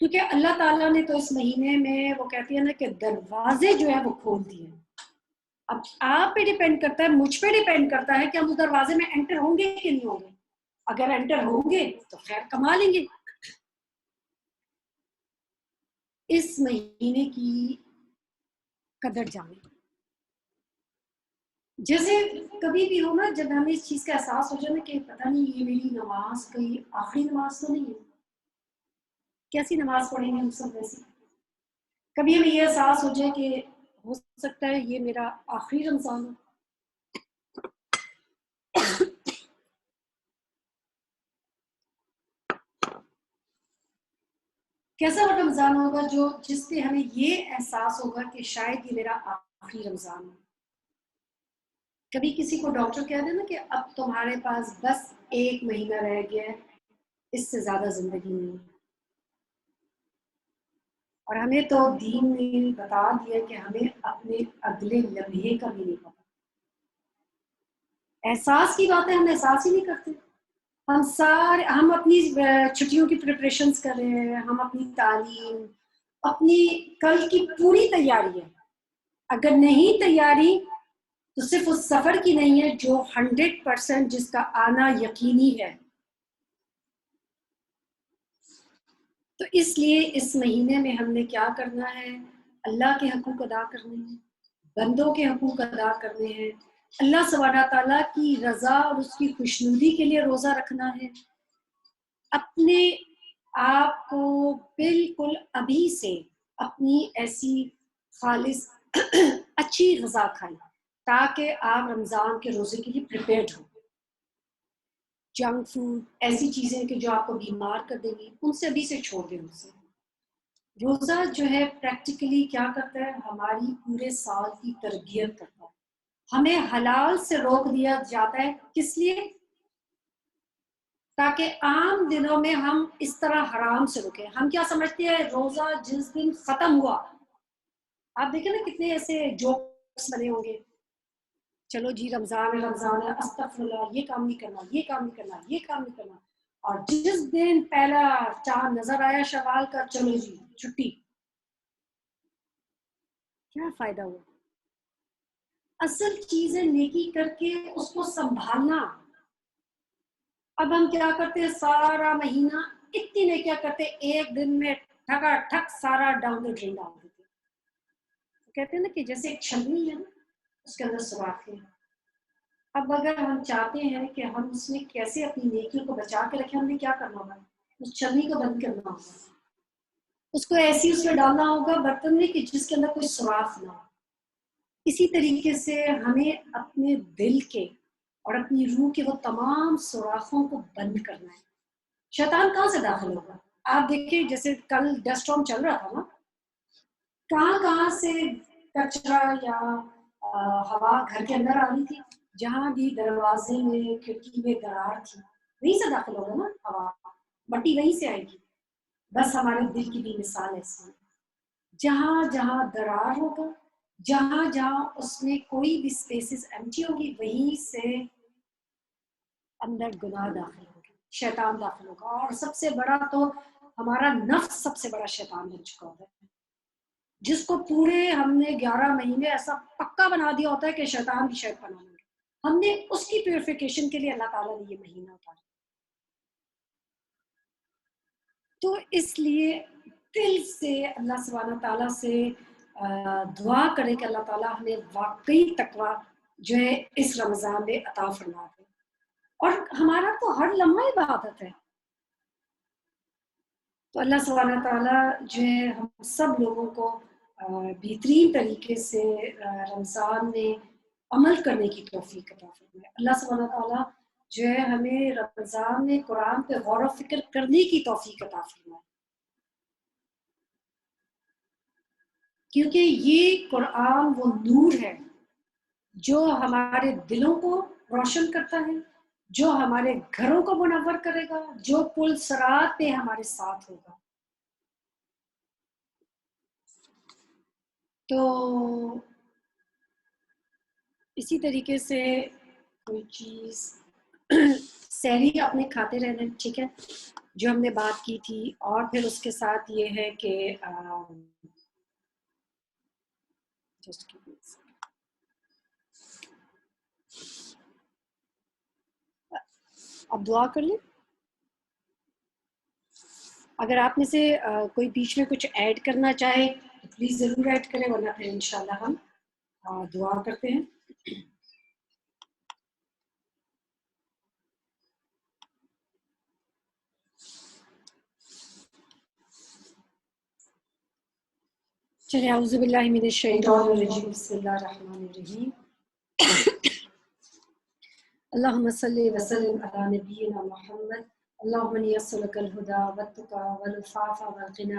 کیونکہ اللہ تعالیٰ نے تو اس مہینے میں وہ کہتی ہے نا کہ دروازے جو ہے وہ کھول دیے۔ اب آپ پہ ڈیپینڈ کرتا ہے، مجھ پہ ڈیپینڈ کرتا ہے کہ ہم اس دروازے میں انٹر ہوں گے کہ نہیں ہوں گے۔ اگر انٹر ہوں گے تو خیر کما لیں گے۔ اس مہینے کی قدر جانیں، جیسے کبھی بھی ہو نا، جب ہمیں اس چیز کا احساس ہو جائے نا کہ پتہ نہیں یہ میری نماز کوئی آخری نماز تو نہیں ہے، کیسی نماز پڑھیں گے ہم سب ویسی، کبھی ہمیں یہ احساس ہو جائے کہ ہو سکتا ہے یہ میرا آخری رمضان ہو۔ کیسا وہ رمضان ہوگا جس پہ ہمیں یہ احساس ہوگا کہ شاید یہ میرا آخری رمضان ہو۔ کبھی کسی کو ڈاکٹر کہہ دے نا کہ اب تمہارے پاس بس 1 مہینہ رہ گیا ہے، اس سے زیادہ زندگی نہیں ہے، اور ہمیں تو دین نے بتا دیا کہ ہمیں اپنے اگلے لمحے کا بھی نہیں پتا۔ احساس کی بات ہے، ہم احساس ہی نہیں کرتے۔ ہم اپنی چھٹیوں کی پریپریشنز کر رہے ہیں، ہم اپنی تعلیم، اپنی کل کی پوری تیاری ہے۔ اگر نہیں تیاری تو صرف اس سفر کی نہیں ہے جو 100% جس کا آنا یقینی ہے۔ تو اس لیے اس مہینے میں ہم نے کیا کرنا ہے؟ اللہ کے حقوق ادا کرنے ہیں، بندوں کے حقوق ادا کرنے ہیں، اللہ سبحانہ تعالیٰ کی رضا اور اس کی خوشنودی کے لیے روزہ رکھنا ہے، اپنے آپ کو بالکل ابھی سے اپنی ایسی خالص اچھی غذا کھائیں تاکہ آپ رمضان کے روزے کے لیے پریپیئرڈ ہوں۔ جنک فوڈ، ایسی چیزیں کہ جو آپ کو بیمار کر دیں گی، ان سے ابھی سے چھوڑ دیں۔ ان سے روزہ جو ہے پریکٹیکلی کیا کرتا ہے؟ ہماری پورے سال کی تربیت کرتا ہے۔ ہمیں حلال سے روک دیا جاتا ہے، کس لیے؟ تاکہ عام دنوں میں ہم اس طرح حرام سے رکیں۔ ہم کیا سمجھتے ہیں روزہ جس دن ختم ہوا، آپ دیکھیں نا کتنے ایسے جوکس بنے ہوں گے، چلو جی رمضان ہے رمضان ہے، استغفر اللہ، یہ کام نہیں کرنا، یہ کام نہیں کرنا، یہ کام نہیں کرنا، اور جس دن پہلا چاند نظر آیا شوال کا، چلو جی چھٹی۔ کیا فائدہ ہوا؟ اصل چیزیں نیکی کر کے اس کو سنبھالنا۔ اب ہم کیا کرتے ہیں سارا مہینہ اتنی نیکیاں کرتے، ایک دن میں ٹھکا ٹھک سارا ڈاؤن دا ڈرین ڈال دیتے۔ کہتے ہیں نا کہ جیسے ایک چھلنی ہے نا، اس کے اندر سوراخ ہے۔ اب اگر ہم چاہتے ہیں کہ ہم اس میں کیسے اپنی نیکیوں کو بچا کے رکھیں، ہم نے کیا کرنا ہوگا؟ اس چھلنی کو بند کرنا ہوگا، اس کو ایسی اس میں ڈالنا ہوگا برتن میں کہ جس کے اندر کوئی سوراخ نہ ہو۔ اسی طریقے سے ہمیں اپنے دل کے اور اپنی روح کے وہ تمام سوراخوں کو بند کرنا ہے۔ شیطان کہاں سے داخل ہوگا؟ آپ دیکھیں جیسے کل ڈسٹ اسٹارم چل رہا تھا نا، کہاں کہاں سے کچرا یا ہوا گھر کے اندر آ رہی تھی، جہاں بھی دروازے میں کھڑکی میں درار تھی وہیں سے داخل ہوگا نا ہوا، مٹی وہیں سے آئے گی۔ بس ہمارے دل کی بھی مثال ایسی ہے، جہاں جہاں درار ہوگا، جہاں جہاں اس میں کوئی بھی اسپیسز ایمٹی ہوگی، وہیں سے اندر گناہ داخل ہوگا، شیطان داخل ہوگا۔ اور سب سے بڑا تو ہمارا نفس سب سے بڑا شیطان بن چکا ہوتا ہے، جس کو پورے ہم نے 11 مہینے ایسا پکا بنا دیا ہوتا ہے کہ شیطان بھی شاید بنا لیں گے۔ ہم نے اس کی پیوریفیکیشن کے لیے اللہ تعالیٰ نے یہ مہینہ اتارا. تو اس لیے دل سے اللہ سبحانہ تعالیٰ سے دعا کرے کہ اللہ تعالیٰ ہمیں واقعی تقویٰ جو ہے اس رمضان میں عطا فرما دے. اور ہمارا تو ہر لمحہ عبادت ہے. تو اللہ سبحانہ تعالیٰ جو ہے ہم سب لوگوں کو بہترین طریقے سے رمضان میں عمل کرنے کی توفیق عطا فرمائے. اللہ سبحانہ تعالیٰ جو ہے ہمیں رمضان میں قرآن پہ غور و فکر کرنے کی توفیق عطا فرمائے، کیونکہ یہ قرآن وہ نور ہے جو ہمارے دلوں کو روشن کرتا ہے، جو ہمارے گھروں کو منور کرے گا، جو پل صراط پہ ہمارے ساتھ ہوگا. تو اسی طریقے سے کوئی چیز سحری اپنے کھاتے رہنا، ٹھیک ہے، جو ہم نے بات کی تھی. اور پھر اس کے ساتھ یہ ہے کہ اب دعا کر لیں. اگر آپ میں سے کوئی بیچ میں کچھ ایڈ کرنا چاہے تو پلیز ضرور ایڈ کریں، ورنہ پھر انشاءاللہ ہم دعا کرتے ہیں. چلے اعوذ باللہ من الشیطان الرجیم، بسم اللہ الرحمن الرحیم. اللہم صلی وسلم علی نبینا محمد. اللہم انی اسألک الہدی والتقی والعفاف والغنی.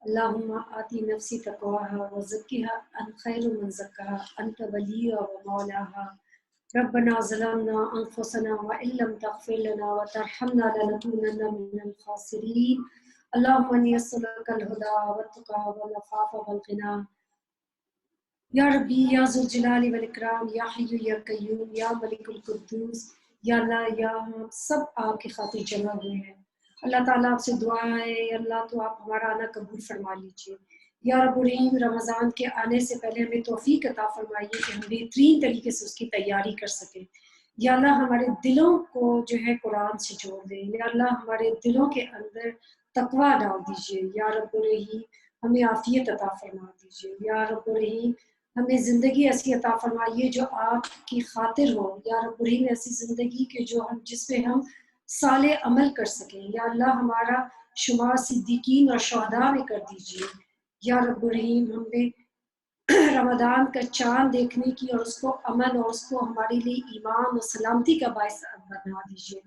اللہم آتی نفسی تقواہا وزکیہا انت خیر من زکاہا انت ولیہا ومولاہا. ربنا ظلمنا انفسنا وان لم تغفر لنا وترحمنا لنکونن من الخاسرین. اللہم انی اسألک الہدی والتقی والعفاف والغنی. یا ربی یا ذوالجلال والاکرام، یا حی یا قیوم، یا ملک القدوس. یا اللہ، یا ہم سب آپ کی خاطر جمع ہوئے ہیں. اللہ تعالیٰ آپ سے دعا ہے، یا اللہ تو آپ ہمارا آنا قبول فرما لیجیے. یا رب الرحیم، رمضان کے آنے سے پہلے ہمیں توفیق عطا فرمائیے کہ ہم بہترین طریقے سے اس کی تیاری کر سکیں. یا اللہ ہمارے دلوں کو جو ہے قرآن سے جوڑ دیں. یا اللہ ہمارے دلوں کے اندر تقویٰ ڈال دیجیے. یا رب الرحیم ہمیں عافیت عطا فرما دیجیے. یا رب الرحیم ہمیں زندگی ایسی عطا فرمائیے جو آپ کی خاطر ہو. یا رب الرحیم ایسی زندگی کے جس پہ ہم صالح عمل کر سکیں. یا اللہ ہمارا شمار صدیقین اور شہداء میں کر دیجیے. یا رب الرحیم ہمیں رمضان کا چاند دیکھنے کی اور اس کو امن اور اس کو ہمارے لیے ایمان اور سلامتی کا باعث بنا دیجیے.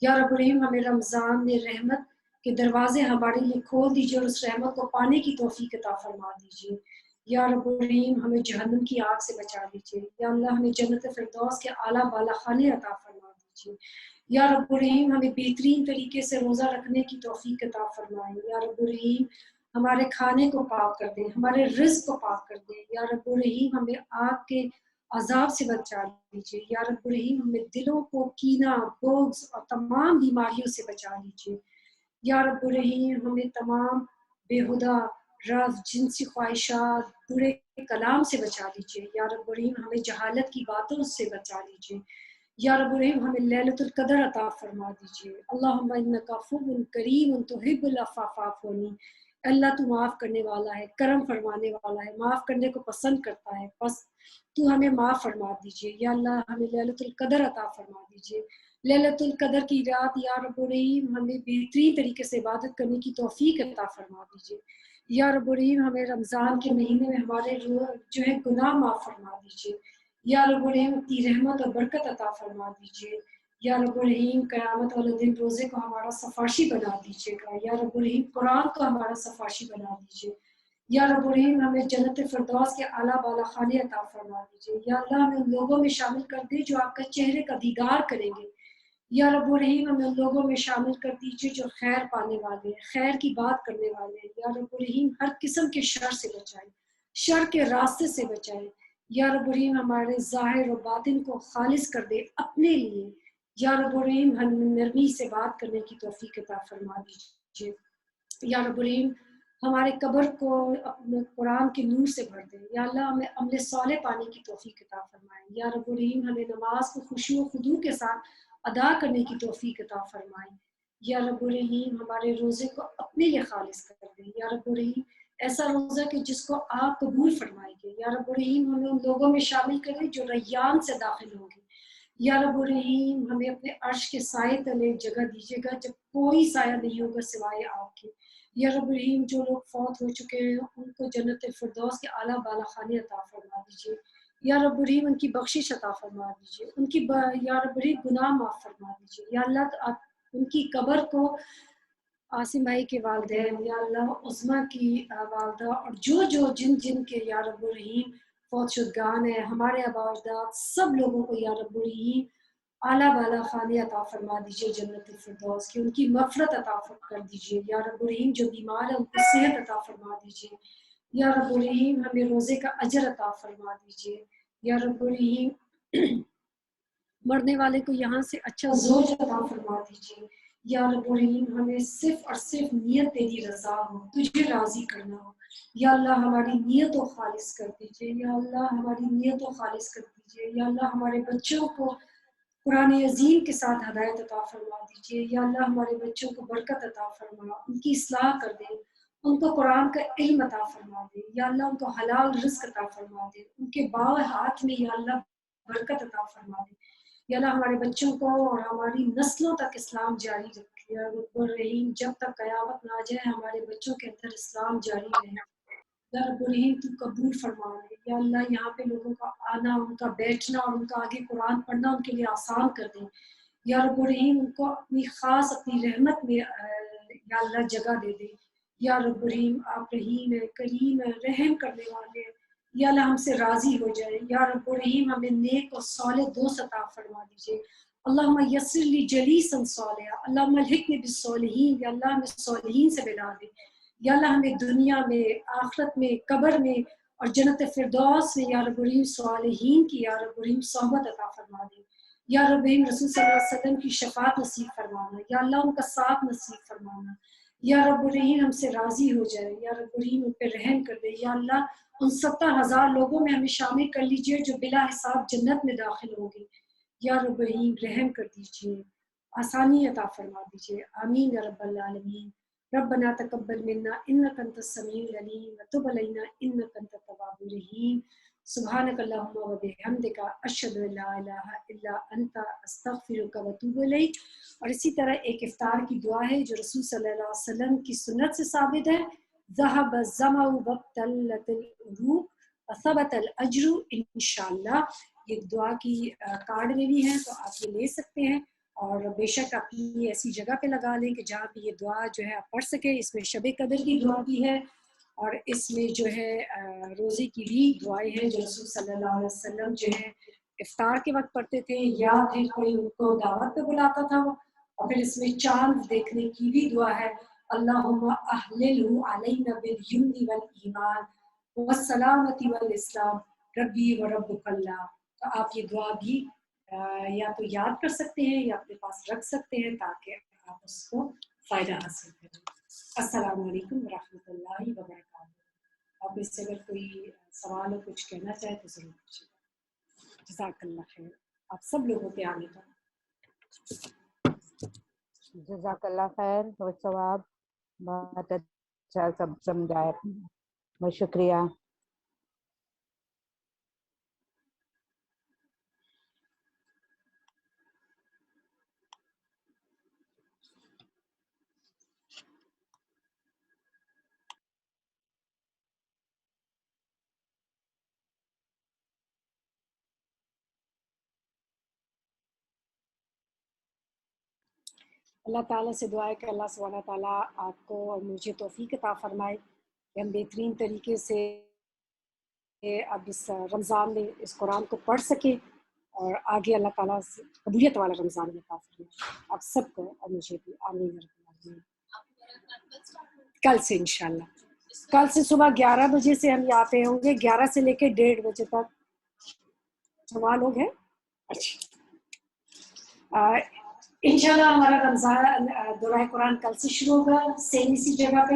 یا رب الرحیم ہمیں رمضان میں رحمت کے دروازے ہمارے لیے کھول دیجیے اور اس رحمت کو پانے کی توفیق عطا فرما دیجیے. یا رب الرحیم ہمیں جہنم کی آگ سے بچا لیجیے. یا اللہ ہمیں جنت فردوس کے اعلیٰ بالا خانے عطا فرما دیجیے. یا رب الرحیم ہمیں بہترین طریقے سے روزہ رکھنے کی توفیق عطا فرمائیں. یا رب الرحیم ہمارے کھانے کو پاک کر دیں، ہمارے رزق کو پاک کر دیں. یا رب الرحیم ہمیں آگ کے عذاب سے بچا لیجیے. یا رب الرحیم ہمیں دلوں کو کینہ، بغض اور تمام بیماریوں سے بچا لیجیے. یا رب الرحیم ہمیں تمام بےہدہ رف، جنسی خواہشات، برے کلام سے بچا لیجیے. یا رب الرحیم ہمیں جہالت کی باتوں سے بچا لیجیے. یا رب الرحیم ہمیں لیلۃ القدر عطا فرما دیجیے. اللہم انک عفو کریم تحب العفو فاعف عنی. اللہ تو معاف کرنے والا ہے، کرم فرمانے والا ہے، معاف کرنے کو پسند کرتا ہے، بس تو ہمیں معاف فرما دیجیے. یا اللہ ہمیں لیلۃ القدر عطا فرما دیجیے. لیلۃ القدر کی رات یا رب الرحیم ہمیں بہترین طریقے سے عبادت کرنے کی توفیق عطا فرما دیجیے. یا رب الرحیم ہمیں رمضان کے مہینے میں ہمارے جو ہے گناہ معاف فرما دیجیے. یا رب الرحیم اپنی رحمت اور برکت عطا فرما دیجیے. یا رب الرحیم قیامت والے دن روزے کو ہمارا سفارشی بنا دیجیے گا. یا رب الرحیم قرآن کو ہمارا سفارشی بنا دیجیے. یا رب الرحیم ہمیں جنت فردوس کے اعلیٰ بالا خانے عطا فرما دیجیے. یا اللہ ہمیں ان لوگوں میں شامل کر دے جو آپ کا چہرے کا دیدار کریں گے. یا رب الرحیم ہمیں ان لوگوں میں شامل کر دیجیے جو خیر پانے والے ہیں، خیر کی بات کرنے والے ہیں. یا رب الرحیم ہر قسم کے شر سے بچائے، شر کے راستے سے بچائے. یا رب الرحیم ہمارے ظاہر و باطن کو خالص کر دے اپنے لیے. یا رب الرحیم ہم نرمی سے بات کرنے کی توفیق عطا فرما دیجیے. یا رب الرحیم ہمارے قبر کو اپنے قرآن کے نور سے بھر دیں. یا اللہ ہمیں عمل صالح پانے کی توفیق عطا فرمائیں. یا رب الرحیم ہمیں نماز کو خشوع و خضوع کے ساتھ ادا کرنے کی توفیق عطا فرمائیں. یا رب الرحیم ہمارے روزے کو اپنے لیے خالص کر دیں. یا رب الرحیم ایسا روزہ کہ جس کو آپ قبول فرمائیں گے. یا رب الرحیم ہمیں ان لوگوں میں شامل کریں جو ریان سے داخل ہوں گے. یا رب الرحیم ہمیں اپنے عرش کے سائے تلے جگہ دیجیے گا جب کوئی سایہ نہیں ہوگا سوائے آپ کے. یا رب الرحیم جو لوگ فوت ہو چکے ہیں ان کو جنت الفردوس کے اعلیٰ بالا خانے عطا فرما دیجیے. یا رب الرحیم ان کی بخشش عطا فرما دیجیے. یا رب الرحیم گناہ معاف فرما دیجیے. یا اللہ آپ ان کی قبر کو عاصم بھائی کے والدین، یا اللہ عظما کی والدہ اور جو جن کے یا رب الرحیم فوت شدگان ہیں، ہمارے آباء و اجداد سب لوگوں کو یا رب الرحیم اعلیٰ بالا خانے عطا فرما دیجیے جنت الفردوس کی. ان کی مغفرت عطا کر دیجیے. یا رب الرحیم جو بیمار ہے ان کو صحت عطا فرما دیجیے. یا رب الرحیم ہمیں روزے کا اجر عطا فرما دیجیے. یا رب الرحیم مرنے والے کو یہاں سے اچھا زوج عطا فرما دیجیے. یا رب الرحیم ہمیں صرف اور صرف نیت تیری رضا ہو، تجھے راضی کرنا ہو. یا اللہ ہماری نیت و خالص کر دیجیے. یا اللہ ہماری نیت و خالص کر دیجیے. یا اللہ ہمارے بچوں کو قرآن عظیم کے ساتھ ہدایت عطا فرما دیجیے. یا اللہ ہمارے بچوں کو برکت عطا فرما، ان کی اصلاح کر دیں، ان کو قرآن کا علم عطا فرما دے. یا اللہ ان کو حلال رزق عطا فرما دے، ان کے باؤ ہاتھ میں یا اللہ برکت عطا فرما دے. یا اللہ ہمارے بچوں کو اور ہماری نسلوں تک اسلام جاری رکھے. یا رب الرحیم جب تک قیامت نہ آ جائے ہمارے بچوں کے اندر اسلام جاری رہے. یا رب الرحیم تو قبول فرما لے. یا اللہ یہاں پہ لوگوں کا آنا، ان کا بیٹھنا اور ان کا آگے قرآن پڑھنا ان کے لیے آسان کر دیں. یا رب الرحیم ان کو اپنی خاص اپنی رحمت میں یا اللہ جگہ دے دیں. یا رب الرحیم آپ رحیم ہے، کریم ہے، رحم کرنے والے ہیں. یا اللہ ہم سے راضی ہو جائے. یا رب الرحیم ہمیں نیک اور صالح دوست عطا فرما دیجیے. اللہم یسر لی جلیسا صالحا، اللہم الحقنی بالصالحین. یا اللہ ہمیں صالحین سے ملا دے. یا اللہ ہمیں دنیا میں، آخرت میں، قبر میں اور جنت فردوس میں یا رب الرحیم صالحین کی یا رب الرحیم صحبت عطا فرما دے. یا رب الرحیم رسول صلی اللہ علیہ وسلم کی شفاعت نصیب فرمانا. یا اللہ ان کا ساتھ نصیب فرمانا. یا رب الرحیم ہم سے راضی ہو جائے. یا رب الرحیم ان پہ رحم کر دے. یا اللہ ان 70,000 لوگوں میں ہمیں شامل کر لیجئے جو بلا حساب جنت میں داخل ہوں گے. یا رب الرحیم رحم کر دیجئے، آسانی عطا فرما دیجئے. آمین یا رب العالمین. ربنا تقبل منا انك انت السميع العليم وتب علينا انك انت التواب الرحيم. سبحانك اللهم وبحمدك اشهد ان لا اله الا انت استغفرك واتوب اليك. اور اسی طرح ایک افطار کی دعا ہے جو رسول صلی اللہ علیہ وسلم کی سنت سے ثابت ہے. ذهب الظمأ وابتلت العروق وثبت الاجر انشاءاللہ. یہ دعا کی کارڈ میں بھی ہے تو آپ یہ لے سکتے ہیں. اور بے شک آپ یہ ایسی جگہ پہ لگا لیں کہ جہاں پہ یہ دعا جو ہے آپ پڑھ سکیں. اس میں شب قدر کی دعا بھی ہے اور اس میں جو ہے روزے کی بھی دعائیں ہیں جو رسول صلی اللہ علیہ وسلم جو ہے افطار کے وقت پڑھتے تھے یا پھر کوئی ان کو دعوت پہ بلاتا تھا. اور پھر اس میں چاند دیکھنے کی بھی دعا ہے. اللہم احللہ علینا بالیمن والایمان والسلامۃ والاسلام ربی و ربک اللہ. تو آپ یہ دعا بھی یا تو یاد کر سکتے ہیں یا اپنے پاس رکھ سکتے ہیں تاکہ آپ اس کو فائدہ حاصل کریں. السلام علیکم ورحمۃ اللہ وبرکاتہ. آپ اس سے اگر کوئی سوال اور کچھ کہنا چاہے تو ضرور پوچھیں. جزاک اللہ خیر آپ سب لوگوں کے آنے کا. جزاک اللہ خیر و ثواب. بہت اچھا سب سمجھایا، بہت شکریہ. اللہ تعالیٰ سے دعا ہے کہ اللہ سبحانہ تعالیٰ آپ کو اور مجھے توفیق عطا فرمائے کہ ہم بہترین طریقے سے اب اس رمضان میں اس قرآن کو پڑھ سکیں اور آگے اللہ تعالیٰ سے قبولیت والا رمضان میں عطا فرمائے آپ سب کو اور مجھے بھی. آمین یا رب العالمین. کل سے انشاءاللہ کل سے صبح 11 بجے سے ہم یہاں پہ ہوں گے، 11 سے لے کے 1:30 بجے تک. جمع لوگ ہیں؟ اچھا انشاءاللہ ہمارا رمضان دورہ قرآن کل سے شروع ہوگا، سیم اسی جگہ پہ